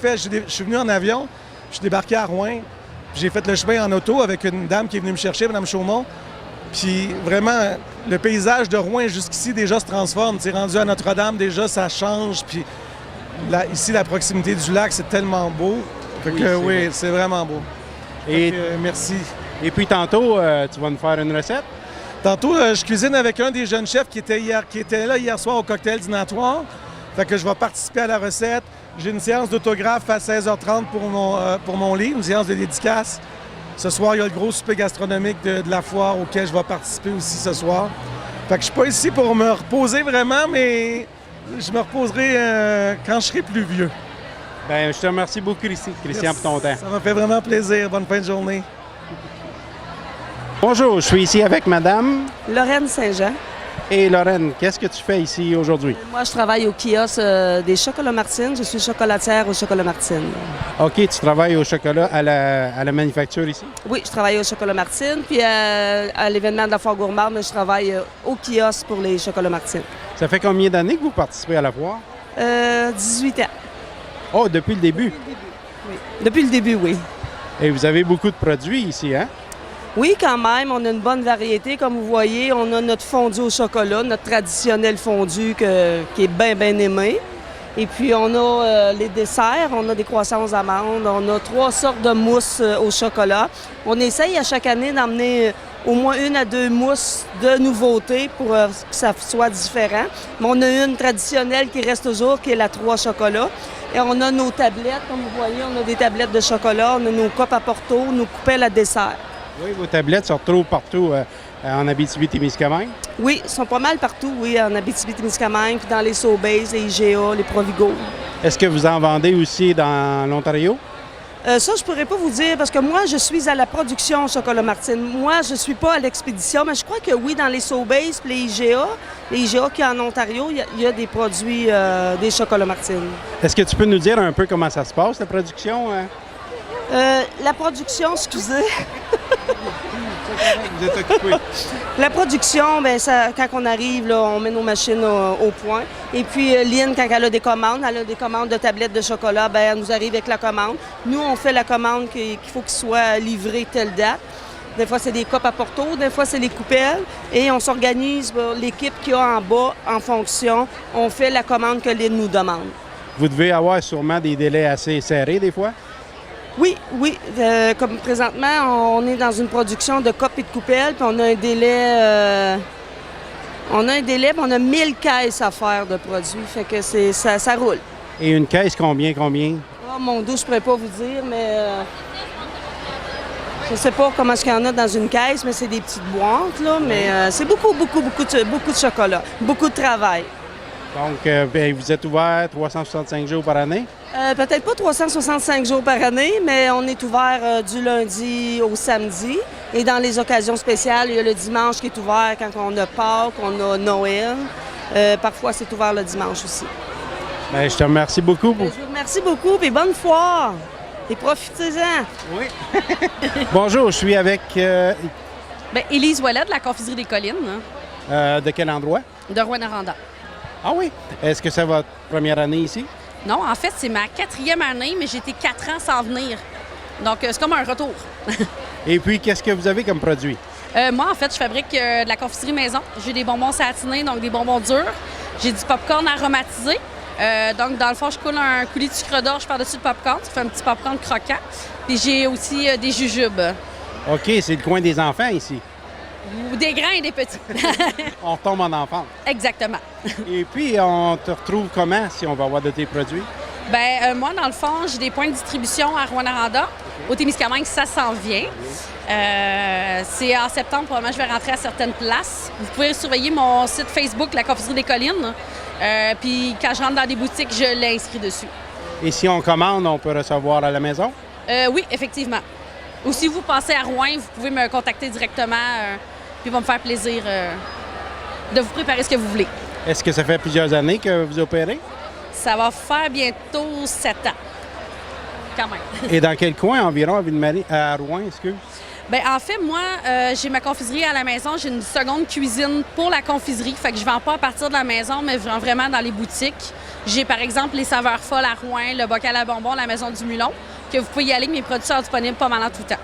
suis venu en avion, je suis débarqué à Rouyn. J'ai fait le chemin en auto avec une dame qui est venue me chercher, Mme Chaumont. Puis vraiment, le paysage de Rouen jusqu'ici déjà se transforme. Tu sais, rendu à Notre-Dame, déjà, ça change. Puis ici, la proximité du lac, c'est tellement beau. Fait que oui, c'est vraiment beau. Et merci. Et puis tantôt, tu vas nous faire une recette? Tantôt, je cuisine avec un des jeunes chefs qui était là hier soir au cocktail dînatoire. Fait que je vais participer à la recette. J'ai une séance d'autographe à 16h30 pour mon livre, une séance de dédicace. Ce soir, il y a le gros souper gastronomique de la foire auquel je vais participer aussi ce soir. Fait que je suis pas ici pour me reposer vraiment, mais je me reposerai quand je serai plus vieux. Bien, je te remercie beaucoup, Christian, pour ton temps. Ça m'a fait vraiment plaisir. Bonne fin de journée. Bonjour, je suis ici avec Madame Lorraine Saint-Jean. Et Lorraine, qu'est-ce que tu fais ici aujourd'hui? Moi, je travaille au kiosque des Chocolats Martine. Je suis chocolatière au Chocolat Martine. OK, tu travailles au chocolat à la manufacture ici? Oui, je travaille au Chocolat Martine. Puis à l'événement de la foire gourmande, je travaille au kiosque pour les Chocolats Martine. Ça fait combien d'années que vous participez à la foire? 18 ans. Oh, depuis le début? Oui. Depuis le début, oui. Et vous avez beaucoup de produits ici, hein? Oui, quand même. On a une bonne variété. Comme vous voyez, on a notre fondu au chocolat, notre traditionnel fondu qui est bien, bien aimé. Et puis, on a les desserts. On a des croissants aux amandes. On a 3 sortes de mousses au chocolat. On essaye à chaque année d'emmener au moins 1 à 2 mousses de nouveautés pour que ça soit différent. Mais on a une traditionnelle qui reste toujours, qui est la 3 chocolats. Et on a nos tablettes. Comme vous voyez, on a des tablettes de chocolat. On a nos copes à porto, nos coupelles à dessert. Oui, vos tablettes se retrouvent partout en Abitibi-Témiscamingue? Oui, ils sont pas mal partout, oui, en Abitibi-Témiscamingue, puis dans les Sobeys, les IGA, les Provigo. Est-ce que vous en vendez aussi dans l'Ontario? Ça, je pourrais pas vous dire, parce que moi, je suis à la production Chocolat Martine. Moi, je suis pas à l'expédition, mais je crois que oui, dans les Sobeys, les IGA qui est en Ontario, il y a des produits des Chocolats Martine. Est-ce que tu peux nous dire un peu comment ça se passe, la production? La production, excusez. Vous êtes occupé. La production, bien, quand on arrive, là, on met nos machines au point. Et puis, Lynn, quand elle a des commandes de tablettes de chocolat, bien, elle nous arrive avec la commande. Nous, on fait la commande qu'il faut qu'il soit livré telle date. Des fois, c'est des copes à porto, des fois, c'est les coupelles. Et on s'organise, l'équipe qu'il y a en bas, en fonction. On fait la commande que Lynn nous demande. Vous devez avoir sûrement des délais assez serrés, des fois? Oui. Comme présentement, on est dans une production de copes et de coupelles, puis on a un délai. Puis on a 1000 caisses à faire de produits, fait que ça roule. Et une caisse, combien? Oh mon Dieu, je pourrais pas vous dire, mais je sais pas comment est-ce qu'il y en a dans une caisse, mais c'est des petites boîtes, là, mais c'est beaucoup de chocolat, beaucoup de travail. Donc, vous êtes ouvert 365 jours par année? Peut-être pas 365 jours par année, mais on est ouvert du lundi au samedi. Et dans les occasions spéciales, il y a le dimanche qui est ouvert quand on a Pâques, on a Noël. Parfois, c'est ouvert le dimanche aussi. Bien, je te remercie beaucoup. Je vous remercie beaucoup, et bonne foire. Et profitez-en. Oui. Bonjour, je suis avec... Élise Ouellet de la Confiserie des Collines. de quel endroit? De Rouyn-Noranda. Ah oui? Est-ce que c'est votre première année ici? Non, en fait, c'est ma 4e année, mais j'ai été 4 ans sans venir. Donc, c'est comme un retour. Et puis, qu'est-ce que vous avez comme produit? Moi, en fait, je fabrique de la confiserie maison. J'ai des bonbons satinés, donc des bonbons durs. J'ai du popcorn aromatisé. Donc, dans le fond, je coule un coulis de sucre d'orge par-dessus le popcorn. Ça fait un petit popcorn croquant. Puis j'ai aussi des jujubes. OK, c'est le coin des enfants ici. Ou des grands et des petits. On retombe en enfance. Exactement. Et puis, on te retrouve comment si on va avoir de tes produits? Moi, dans le fond, j'ai des points de distribution à Rouyn-Noranda. Au Témiscamingue, ça s'en vient. C'est en septembre, probablement, je vais rentrer à certaines places. Vous pouvez surveiller mon site Facebook, La Confiserie des Collines. Puis quand je rentre dans des boutiques, je l'inscris dessus. Et si on commande, on peut recevoir à la maison? Oui, effectivement. Ou si vous passez à Rouen, vous pouvez me contacter directement. Puis il va me faire plaisir de vous préparer ce que vous voulez. Est-ce que ça fait plusieurs années que vous opérez? Ça va faire bientôt 7 ans. Quand même. Et dans quel coin environ à Ville-Marie, à Rouen, excuse? En fait, moi, j'ai ma confiserie à la maison. J'ai une seconde cuisine pour la confiserie. Fait que je vends pas à partir de la maison, mais je vends vraiment dans les boutiques. J'ai, par exemple, les saveurs folles à Rouen, le bocal à bonbons, la maison du Mulon, que vous pouvez y aller, que mes produits sont disponibles pas mal en tout temps.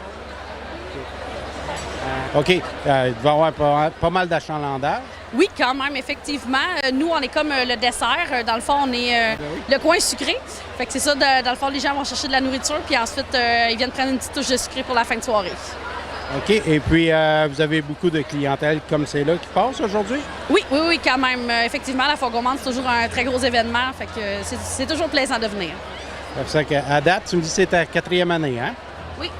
OK. Il va y avoir pas mal d'achalandage. Oui, quand même, effectivement. Nous, on est comme le dessert. Dans le fond, on est le coin sucré. Fait que c'est ça, dans le fond, les gens vont chercher de la nourriture, puis ensuite, ils viennent prendre une petite touche de sucré pour la fin de soirée. OK. Et puis, vous avez beaucoup de clientèle comme c'est là qui passe aujourd'hui? Oui, quand même. Effectivement, la Foire gourmande, c'est toujours un très gros événement. Fait que c'est toujours plaisant de venir. C'est ça qu'à date, tu me dis que c'est ta 4e année, hein? Oui,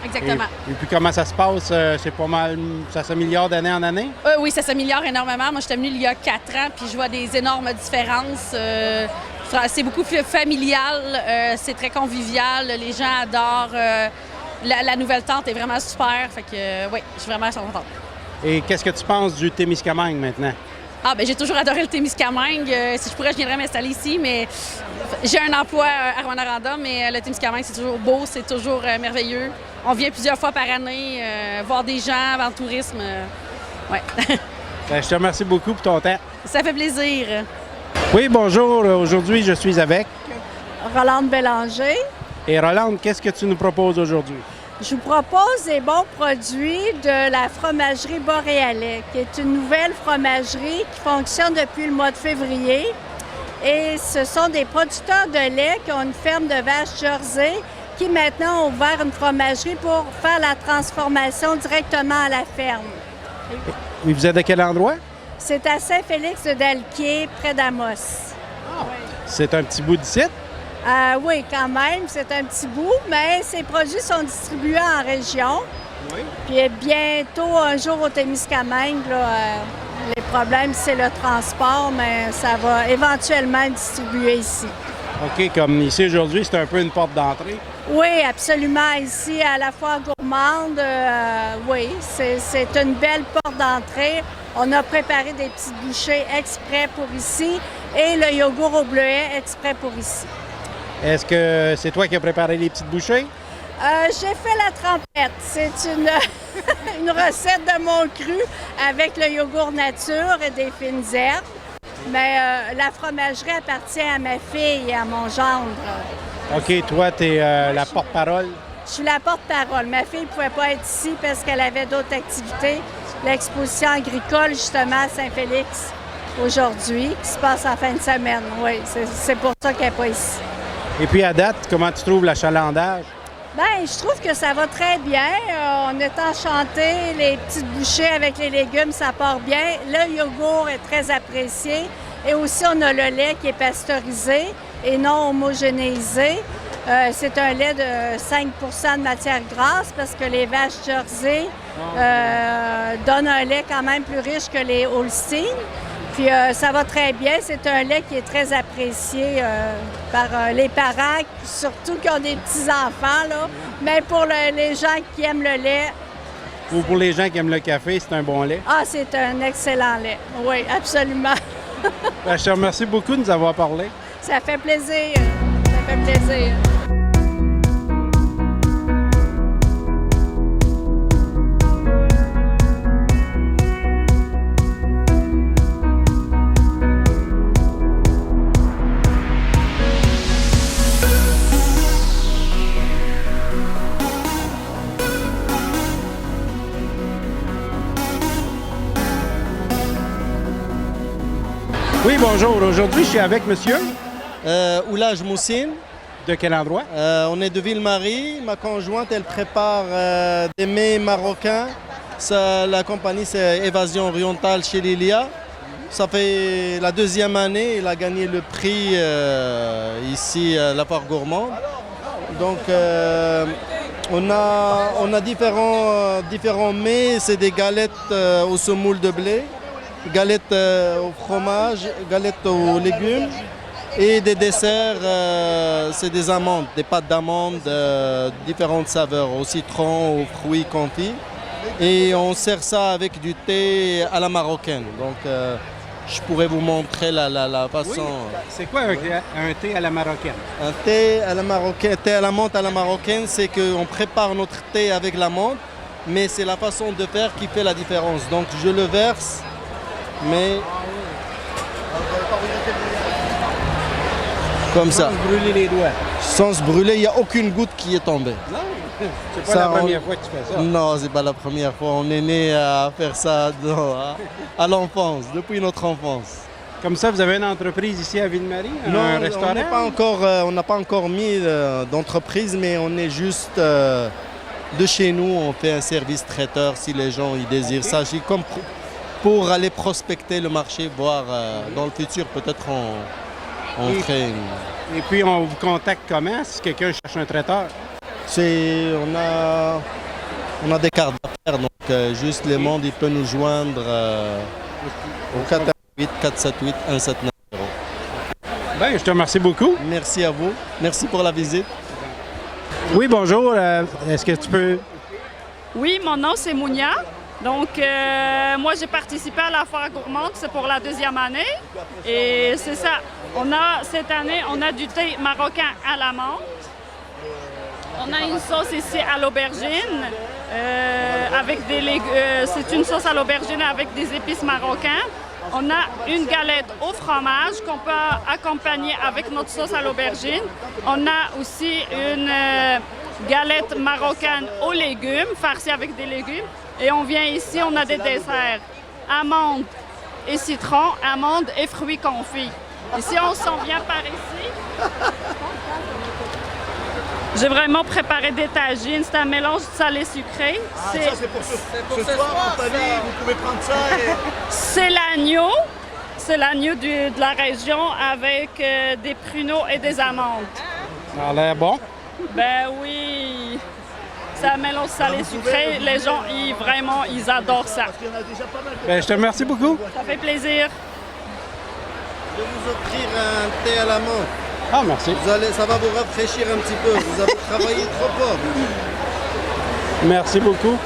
exactement. Et puis comment ça se passe? C'est pas mal, ça s'améliore d'année en année? Oui, ça s'améliore énormément. Moi, je suis venue il y a 4 ans, puis je vois des énormes différences. C'est beaucoup plus familial, c'est très convivial, les gens adorent. La nouvelle tente est vraiment super, fait que oui, je suis vraiment contente. Et qu'est-ce que tu penses du Témiscamingue maintenant? Ah, ben j'ai toujours adoré le Témiscamingue. Si je pourrais, je viendrais m'installer ici, mais j'ai un emploi à Rouyn-Noranda, mais le Témiscamingue, c'est toujours beau, c'est toujours merveilleux. On vient plusieurs fois par année voir des gens avant le tourisme. Ouais. Ben, je te remercie beaucoup pour ton temps. Ça fait plaisir. Oui, bonjour. Aujourd'hui, je suis avec Rolande Bélanger. Et Rolande, qu'est-ce que tu nous proposes aujourd'hui? Je vous propose des bons produits de la fromagerie Boréalais, qui est une nouvelle fromagerie qui fonctionne depuis le mois de février. Et ce sont des producteurs de lait qui ont une ferme de vaches Jersey qui maintenant ont ouvert une fromagerie pour faire la transformation directement à la ferme. Et vous êtes de quel endroit? C'est à Saint-Félix-de-Dalquier, près d'Amos. C'est un petit bout d'ici? Oui, quand même, c'est un petit bout, mais ces produits sont distribués en région. Oui. Puis bientôt, un jour au Témiscamingue, les problèmes, c'est le transport, mais ça va éventuellement être distribué ici. OK, comme ici aujourd'hui, c'est un peu une porte d'entrée? Oui, absolument. Ici, à la Foire gourmande, oui, c'est une belle porte d'entrée. On a préparé des petites bouchées exprès pour ici et le yogourt au bleuet exprès pour ici. Est-ce que c'est toi qui as préparé les petites bouchées? J'ai fait la trempette. C'est une recette de mon cru avec le yogourt nature et des fines herbes. Mais la fromagerie appartient à ma fille et à mon gendre. OK, toi, tu es la porte-parole? Je suis la porte-parole. Ma fille ne pouvait pas être ici parce qu'elle avait d'autres activités. L'exposition agricole, justement, à Saint-Félix, aujourd'hui, qui se passe en fin de semaine. Oui, c'est pour ça qu'elle n'est pas ici. Et puis, à date, comment tu trouves l'achalandage? Bien, je trouve que ça va très bien. On est enchantés. Les petites bouchées avec les légumes, ça part bien. Le yogourt est très apprécié. Et aussi, on a le lait qui est pasteurisé et non homogénéisé. C'est un lait de 5 de matière grasse parce que les vaches Jersey donnent un lait quand même plus riche que les Holstein. Puis ça va très bien. C'est un lait qui est très apprécié par les parents, surtout qui ont des petits-enfants, là. Mais pour les gens qui aiment le lait... Ou pour les gens qui aiment le café, c'est un bon lait? Ah, c'est un excellent lait. Oui, absolument. Ben, je te remercie beaucoup de nous avoir parlé. Ça fait plaisir. Ça fait plaisir. Oui, bonjour. Aujourd'hui, je suis avec monsieur. Oulage Moussine. De quel endroit? On est de Ville-Marie. Ma conjointe, elle prépare des mets marocains. La compagnie, c'est Évasion Orientale chez Lilia. Ça fait la 2e année. Elle a gagné le prix ici à la Foire gourmande. Donc, on a différents mets. C'est des galettes au semoule de blé, galettes au fromage, galettes aux légumes. Et des desserts, c'est des amandes, des pâtes d'amandes, différentes saveurs, au citron, aux fruits confits. Et on sert ça avec du thé à la marocaine. Donc, je pourrais vous montrer la façon. Oui. C'est quoi un thé à la marocaine? Un thé à la marocaine, thé à la menthe à la marocaine, c'est qu'on prépare notre thé avec la menthe, mais c'est la façon de faire qui fait la différence. Donc, je le verse, mais... comme ça. Sans se brûler les doigts. Sans se brûler, il n'y a aucune goutte qui est tombée. Non. C'est pas la première fois que tu fais ça. Non, c'est pas la première fois. On est né à faire ça à l'enfance, depuis notre enfance. Comme ça, vous avez une entreprise ici à Ville-Marie, un restaurant? On n'a pas encore mis d'entreprise, mais on est juste de chez nous. On fait un service traiteur si les gens ils désirent ça. C'est comme pour aller prospecter le marché, voir dans le futur, peut-être on ferait une... Et puis, on vous contacte comment si quelqu'un cherche un traiteur? On a des cartes d'affaires, donc juste le monde, il peut nous joindre au 478-478-1790. Bien, je te remercie beaucoup. Merci à vous. Merci pour la visite. Oui, bonjour. Est-ce que tu peux... Oui, mon nom, c'est Mounia. Donc, moi, j'ai participé à la foire gourmande, c'est pour la 2e année. Et c'est ça. Cette année, on a du thé marocain à la menthe. On a une sauce ici à l'aubergine, avec des c'est une sauce à l'aubergine avec des épices marocains. On a une galette au fromage qu'on peut accompagner avec notre sauce à l'aubergine. On a aussi une galette marocaine aux légumes, farcie avec des légumes. Et on vient ici, on a des desserts, amandes et citron, amandes et fruits confits. Et si on s'en vient par ici, j'ai vraiment préparé des tagines. C'est un mélange salé-sucré. Ça, c'est pour ce soir, vous pouvez prendre ça et... C'est l'agneau. C'est l'agneau de la région avec des pruneaux et des amandes. Ça a l'air bon. Ben oui. C'est un mélange salé-sucré. Les gens, ils adorent ça. Ben, je te remercie beaucoup. Ça fait plaisir. Je vais vous offrir un thé à la menthe. Ah, merci. Ça va vous rafraîchir un petit peu. Vous avez travaillé trop fort. Merci beaucoup.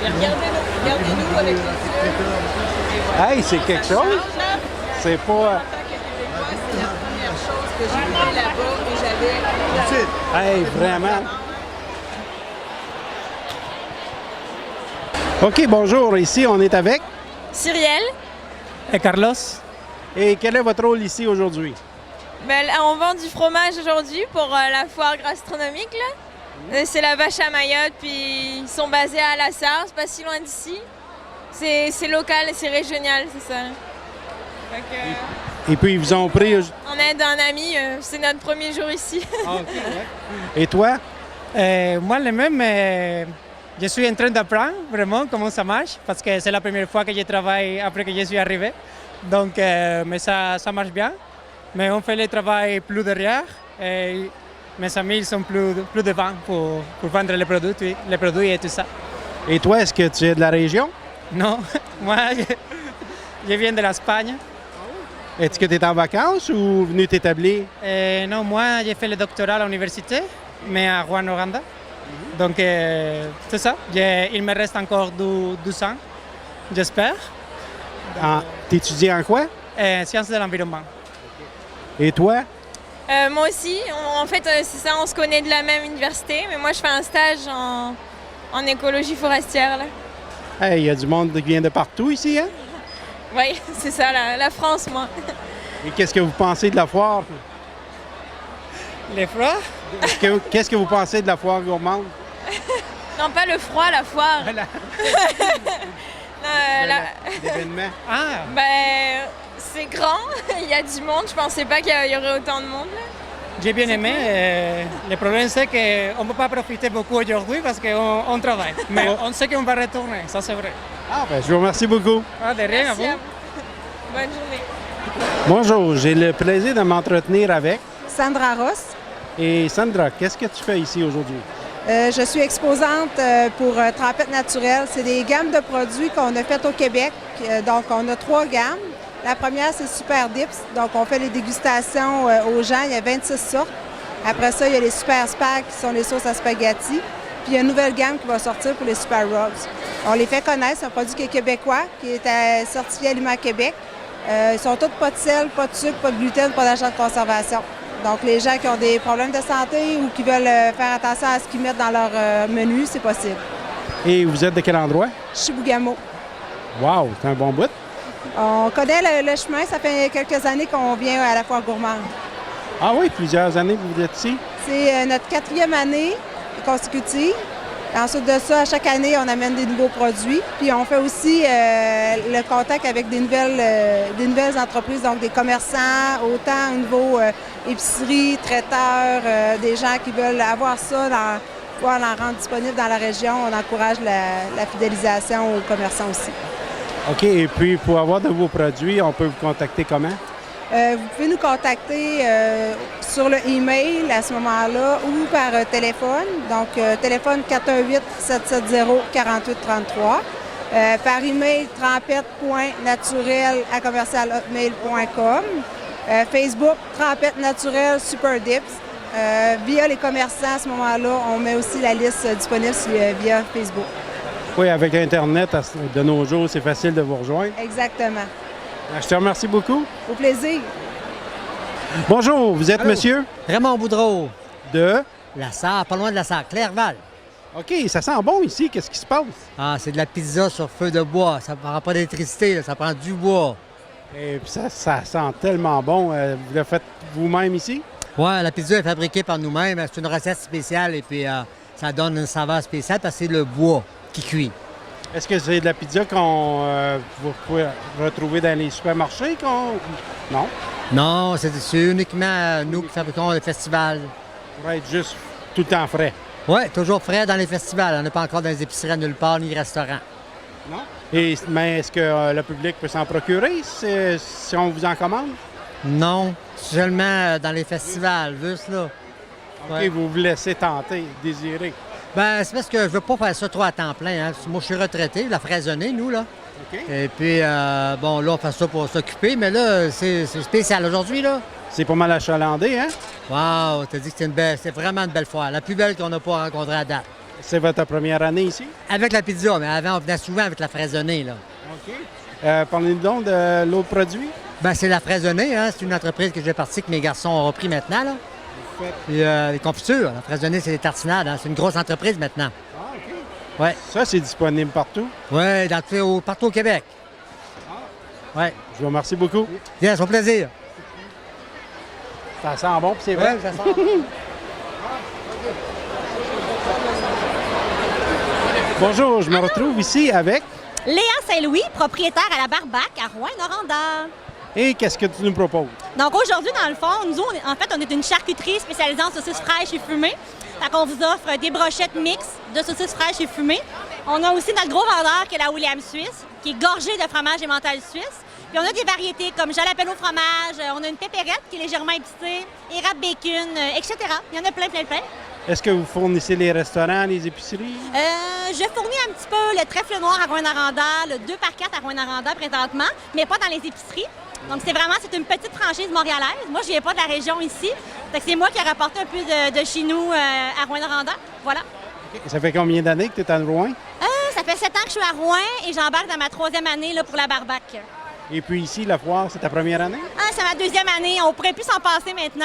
Regardez-nous avec les yeux. Hey, c'est quelque chose. C'est pas... C'est la première chose que j'ai fait là-bas et j'avais... Hey, vraiment. OK, bonjour. Ici, on est avec... Cyrielle. Et Carlos. Et quel est votre rôle ici aujourd'hui? Ben, on vend du fromage aujourd'hui pour la foire gastronomique. C'est la vache à Mayotte, puis ils sont basés à La Sarre, c'est pas si loin d'ici. C'est local, c'est régional, c'est ça. Donc, Et puis, ils vous ont pris... on aide un ami, c'est notre premier jour ici. Et toi? Moi, le même, je suis en train d'apprendre vraiment comment ça marche, parce que c'est la première fois que je travaille après que je suis arrivé. Donc, mais ça marche bien. Mais on fait le travail plus derrière et mes amis ils sont plus devant pour vendre les produits et tout ça. Et toi, est-ce que tu es de la région? Non, moi je viens de l'Espagne. Est-ce que tu es en vacances ou venu t'établir? Non, moi j'ai fait le doctorat à l'université, mais à Rouen-Noranda. Donc c'est ça, il me reste encore 12 ans, j'espère. T'étudies en quoi? Sciences de l'environnement. Et toi? Moi aussi. En fait, c'est ça, on se connaît de la même université, mais moi, je fais un stage en écologie forestière. Il y a du monde qui vient de partout ici, hein? Oui, c'est ça, la France, moi. Et qu'est-ce que vous pensez de la foire? Les foires? Qu'est-ce que vous pensez de la foire gourmande? Non, pas le froid, la foire. L'événement? Ben, c'est grand, il y a du monde. Je pensais pas qu'il y aurait autant de monde. J'ai bien aimé. Le problème, c'est qu'on ne peut pas profiter beaucoup aujourd'hui parce qu'on travaille. Mais on sait qu'on va retourner, ça c'est vrai. Je vous remercie beaucoup. De rien, à vous. Bonne journée. Bonjour, j'ai le plaisir de m'entretenir avec... Sandra Ross. Et Sandra, qu'est-ce que tu fais ici aujourd'hui? Je suis exposante pour Trempette Naturelle. C'est des gammes de produits qu'on a faites au Québec. Donc, on a 3 gammes. La première, c'est Super Dips. Donc, on fait les dégustations aux gens. Il y a 26 sortes. Après ça, il y a les Super Spag qui sont les sauces à spaghetti. Puis, il y a une nouvelle gamme qui va sortir pour les Super Rubs. On les fait connaître. C'est un produit qui est québécois, qui est certifié Aliments Québec. Ils sont tous pas de sel, pas de sucre, pas de gluten, pas d'agent de conservation. Donc, les gens qui ont des problèmes de santé ou qui veulent faire attention à ce qu'ils mettent dans leur menu, c'est possible. Et vous êtes de quel endroit? Chibougamau. Wow, c'est un bon bout. On connaît le chemin. Ça fait quelques années qu'on vient à la foire gourmande. Ah oui, plusieurs années que vous êtes ici? C'est notre 4e année. consécutives. Ensuite de ça, à chaque année, on amène des nouveaux produits. Puis on fait aussi le contact avec des nouvelles entreprises, donc des commerçants, autant au niveau épicerie, traiteurs, des gens qui veulent avoir ça, pouvoir l'en rendre disponible dans la région. On encourage la fidélisation aux commerçants aussi. OK. Et puis, pour avoir de vos produits, on peut vous contacter comment? Vous pouvez nous contacter sur le email à ce moment-là ou par téléphone. Donc, téléphone 418-770-4833. Par email, trempette.naturel@hotmail.com. Facebook, Trempette Naturel Super Dips. Via les commerçants, à ce moment-là, on met aussi la liste disponible via Facebook. Oui, avec Internet, de nos jours, c'est facile de vous rejoindre. Exactement. Je te remercie beaucoup. Au plaisir. Bonjour, vous êtes monsieur? Raymond Boudreau. De? La Sarre, pas loin de la Sarre, Clerval. OK, ça sent bon ici. Qu'est-ce qui se passe? Ah, c'est de la pizza sur feu de bois. Ça ne prend pas d'électricité, là, ça prend du bois. Et puis ça sent tellement bon. Vous le faites vous-même ici? Oui, la pizza est fabriquée par nous-mêmes. C'est une recette spéciale et puis ça donne une saveur spéciale parce que c'est le bois qui cuit. Est-ce que c'est de la pizza vous pouvez retrouver dans les supermarchés? Non? Non, c'est uniquement nous qui fabriquons le festival. Ça va être juste tout le temps frais? Oui, toujours frais dans les festivals. On n'est pas encore dans les épiceries nulle part ni restaurants. Non? Mais est-ce que le public peut s'en procurer si on vous en commande? Non, seulement dans les festivals, juste là. OK, ouais. Vous vous laissez tenter, désirer. Ben, c'est parce que je veux pas faire ça trop à temps plein. Hein. Moi, je suis retraité, la fraisonnée, nous, là. OK. Et puis, bon, là, on fait ça pour s'occuper, mais là, c'est spécial aujourd'hui, là. C'est pas mal achalandé, hein? Wow, t'as dit que c'est vraiment une belle foire. La plus belle qu'on n'a pas rencontrée à date. C'est votre première année ici? Avec la pizza, mais avant, on venait souvent avec la fraisonnée, là. OK. Parlez-nous donc de l'autre produit. Ben, c'est la fraisonnée, hein. C'est une entreprise que j'ai partie, que mes garçons ont repris maintenant, là. Puis les confitures. La fraisonnée, c'est des tartinades. Hein? C'est une grosse entreprise maintenant. Ah, OK. Ouais. Ça, c'est disponible partout? Oui, partout au Québec. Ah. Ouais. Je vous remercie beaucoup. Bien, c'est un plaisir. Ça sent bon, puis c'est vrai. Oui, ça sent bon. Bonjour, je me retrouve ici avec... Léa Saint-Louis, propriétaire à la Barbac à Rouyn-Noranda. Et qu'est-ce que tu nous proposes? Donc aujourd'hui, dans le fond, nous, on est une charcuterie spécialisée en saucisses fraîches et fumées. Fait qu'on vous offre des brochettes mixtes de saucisses fraîches et fumées. On a aussi notre gros vendeur qui est la William Suisse, qui est gorgée de fromage emmental suisse. Puis on a des variétés comme jalapeno fromage, on a une pépérette qui est légèrement épicée, érable bacon, etc. Il y en a plein, plein, plein. Est-ce que vous fournissez les restaurants, les épiceries? Je fournis un petit peu le trèfle noir à Rouyn-Noranda, le 2x4 à Rouyn-Noranda présentement, mais pas dans les épiceries. Donc c'est une petite franchise montréalaise. Moi, je viens pas de la région ici. C'est moi qui ai rapporté un peu de chez nous à Rouyn-Noranda. Voilà. Okay. Ça fait combien d'années que tu es à Rouyn? Ça fait 7 ans que je suis à Rouyn et j'embarque dans ma 3e année là, pour la Barbac. Et puis ici, la foire, c'est ta première année? C'est ma 2e année. On pourrait plus s'en passer maintenant.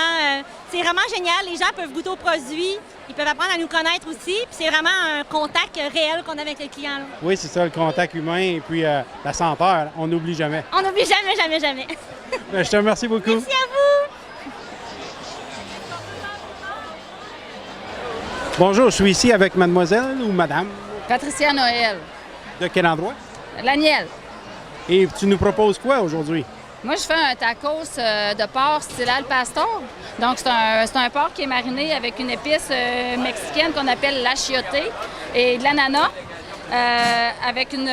C'est vraiment génial. Les gens peuvent goûter aux produits. Ils peuvent apprendre à nous connaître aussi. Puis c'est vraiment un contact réel qu'on a avec le client. Là. Oui, c'est ça, le contact humain et puis la senteur. On n'oublie jamais. On n'oublie jamais, jamais, jamais. Je te remercie beaucoup. Merci à vous. Bonjour, je suis ici avec mademoiselle ou madame? Patricia Noël. De quel endroit? L'Agnelle. Et tu nous proposes quoi aujourd'hui? Moi, je fais un tacos de porc style al pastor. Donc, c'est un porc qui est mariné avec une épice mexicaine qu'on appelle l'achiote et de l'ananas. Avec une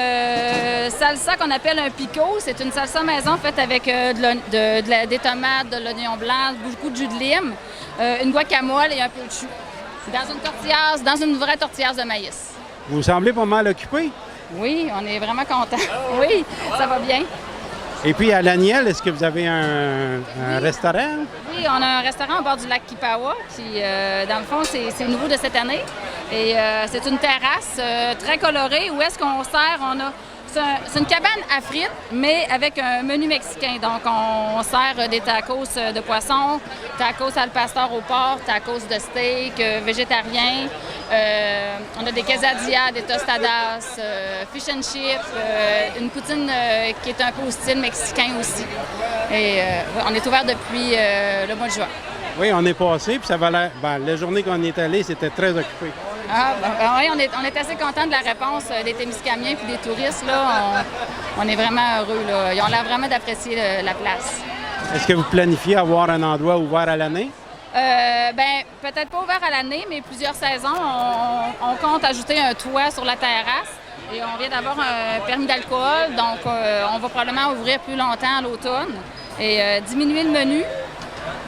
salsa qu'on appelle un pico. C'est une salsa maison faite avec des tomates, de l'oignon blanc, beaucoup de jus de lime, une guacamole et un peu de chou. Dans une vraie tortillasse de maïs. Vous semblez pas mal occupé? Oui, on est vraiment contents. Oui, ça va bien. Et puis à l'Agnelle, est-ce que vous avez un restaurant? Oui, on a un restaurant au bord du lac Kipawa qui, dans le fond, c'est nouveau de cette année. Et c'est une terrasse très colorée où est-ce qu'on sert, c'est une cabane à frites, mais avec un menu mexicain. Donc, on sert des tacos de poisson, tacos al pastor au porc, tacos de steak, végétarien. On a des quesadillas, des tostadas, fish and chips, une poutine qui est un peu au style mexicain aussi. Et on est ouvert depuis le mois de juin. Oui, on est passé, puis ça valait. La journée qu'on est allé, c'était très occupé. Oui, on est assez contents de la réponse des Témiscamiens puis des touristes. Là, on est vraiment heureux. Là. Ils ont l'air vraiment d'apprécier la place. Est-ce que vous planifiez avoir un endroit ouvert à l'année? Peut-être pas ouvert à l'année, mais plusieurs saisons. On compte ajouter un toit sur la terrasse. Et on vient d'avoir un permis d'alcool, donc on va probablement ouvrir plus longtemps à l'automne et diminuer le menu,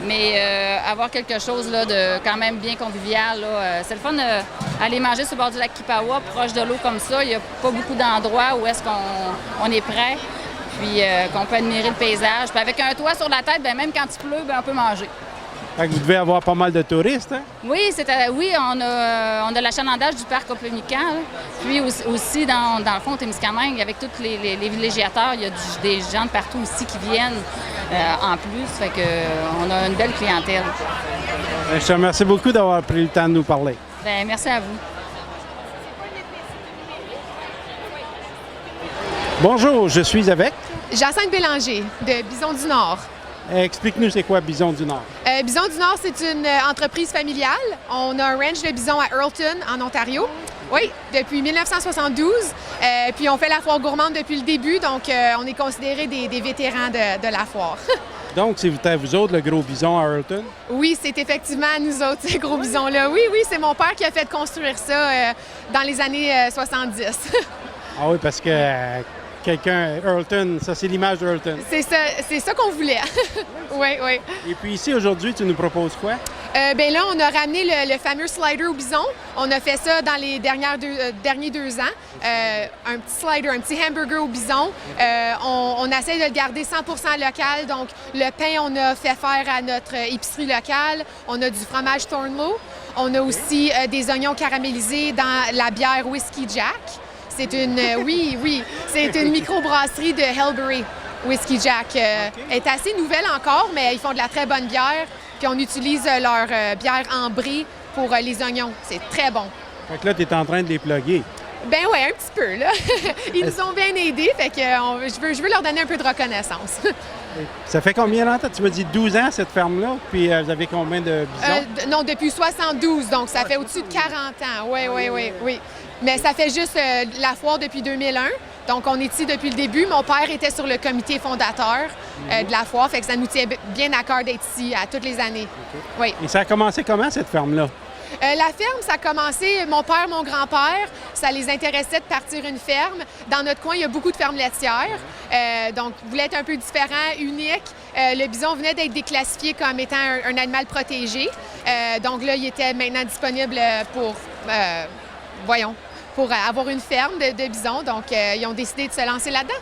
mais avoir quelque chose là, de quand même bien convivial. Là. C'est le fun d'aller manger sur le bord du lac Kipawa, proche de l'eau comme ça. Il n'y a pas beaucoup d'endroits où est-ce qu'on est prêt, puis qu'on peut admirer le paysage. Puis avec un toit sur la tête, même quand il pleut, on peut manger. Fait que vous devez avoir pas mal de touristes, hein? Oui, on a l'achalandage du parc Opémican. Puis aussi, dans le fond, au Témiscamingue, avec tous les villégiateurs, il y a des gens de partout aussi qui viennent en plus. Fait qu'on a une belle clientèle. Je te remercie beaucoup d'avoir pris le temps de nous parler. Merci à vous. Bonjour, je suis avec Jacinthe Bélanger, de Bison du Nord. Explique-nous, c'est quoi Bison du Nord? Bison du Nord, c'est une entreprise familiale. On a un ranch de bison à Earlton, en Ontario. Oui, depuis 1972. Puis on fait la foire gourmande depuis le début, donc on est considérés des vétérans de la foire. Donc, c'est vous autres, le gros bison à Earlton? Oui, c'est effectivement nous autres, ces gros bisons-là. Oui, c'est mon père qui a fait construire ça dans les années 70. Ah oui, parce que quelqu'un, Earlton, ça c'est l'image d'Earlton. C'est ça qu'on voulait. Oui. Et puis ici, aujourd'hui, tu nous proposes quoi? Là, on a ramené le fameux slider au bison. On a fait ça dans les derniers 2 ans. Un petit slider, un petit hamburger au bison. On essaie de le garder 100% local. Donc, le pain, on a fait faire à notre épicerie locale. On a du fromage Thornlow. On a aussi des oignons caramélisés dans la bière Whiskey Jack. C'est une, c'est une microbrasserie de Hellbury. Whiskey Jack est assez nouvelle encore, mais ils font de la très bonne bière. Puis on utilise leur bière ambrée pour les oignons. C'est très bon. Fait que là, tu es en train de les plugger. Ben oui, un petit peu, là. Ils nous ont bien aidés, fait que je veux leur donner un peu de reconnaissance. Ça fait combien de temps? Tu m'as dit 12 ans, cette ferme-là, puis vous avez combien de bisons? Non, depuis 72, donc ça fait au-dessus de 40 ans. Oui. Mais ça fait juste la foire depuis 2001. Donc, on est ici depuis le début. Mon père était sur le comité fondateur de la foire, fait que ça nous tient bien à cœur d'être ici à toutes les années. Okay. Oui. Et ça a commencé comment, cette ferme-là? La ferme, ça a commencé, mon père, mon grand-père, ça les intéressait de partir une ferme. Dans notre coin, il y a beaucoup de fermes laitières, donc ils voulaient être un peu différents, uniques. Le bison venait d'être déclassifié comme étant un animal protégé. Donc là, il était maintenant disponible pour avoir une ferme de bisons. Donc, ils ont décidé de se lancer là-dedans.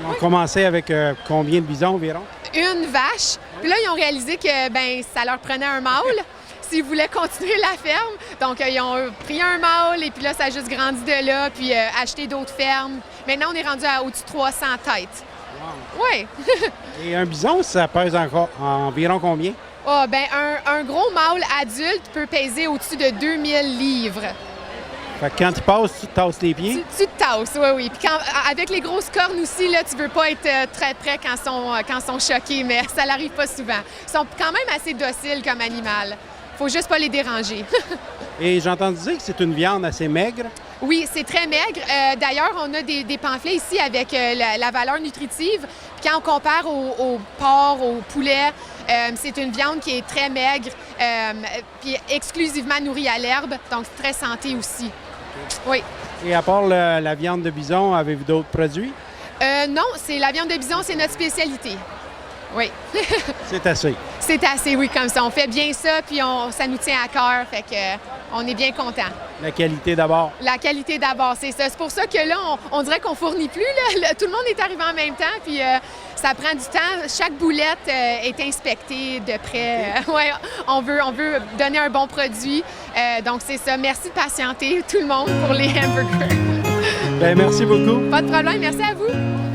Ils ont commencé avec combien de bisons environ? Une vache. Puis là, ils ont réalisé que ça leur prenait un mâle s'ils voulaient continuer la ferme. Donc, ils ont pris un mâle et puis là, ça a juste grandi de là, puis acheté d'autres fermes. Maintenant, on est rendu à au-dessus de 300 têtes. Wow. Oui. Et un bison, ça pèse environ combien? Un gros mâle adulte peut peser au-dessus de 2000 livres. Fait que quand tu passes, tu te tasses les pieds? Tu te tasses, oui. Puis avec les grosses cornes aussi, là, tu veux pas être très près quand ils sont choqués, mais ça n'arrive pas souvent. Ils sont quand même assez dociles comme animal. Faut juste pas les déranger. Et j'ai entendu dire que c'est une viande assez maigre. Oui, c'est très maigre. D'ailleurs, on a des pamphlets ici avec la valeur nutritive. Puis quand on compare au porc, au poulet, c'est une viande qui est très maigre, puis exclusivement nourrie à l'herbe, donc très santé aussi. Oui. Et à part la viande de bison, avez-vous d'autres produits? Non, la viande de bison, c'est notre spécialité. Oui. C'est assez. C'est assez, oui, comme ça. On fait bien ça, puis ça nous tient à cœur, fait que on est bien contents. La qualité d'abord. La qualité d'abord, c'est ça. C'est pour ça que là, on dirait qu'on fournit plus. Là. Tout le monde est arrivé en même temps, puis ça prend du temps. Chaque boulette est inspectée de près. Ouais, on veut donner un bon produit. Donc, c'est ça. Merci de patienter, tout le monde, pour les hamburgers. Bien, merci beaucoup. Pas de problème. Merci à vous.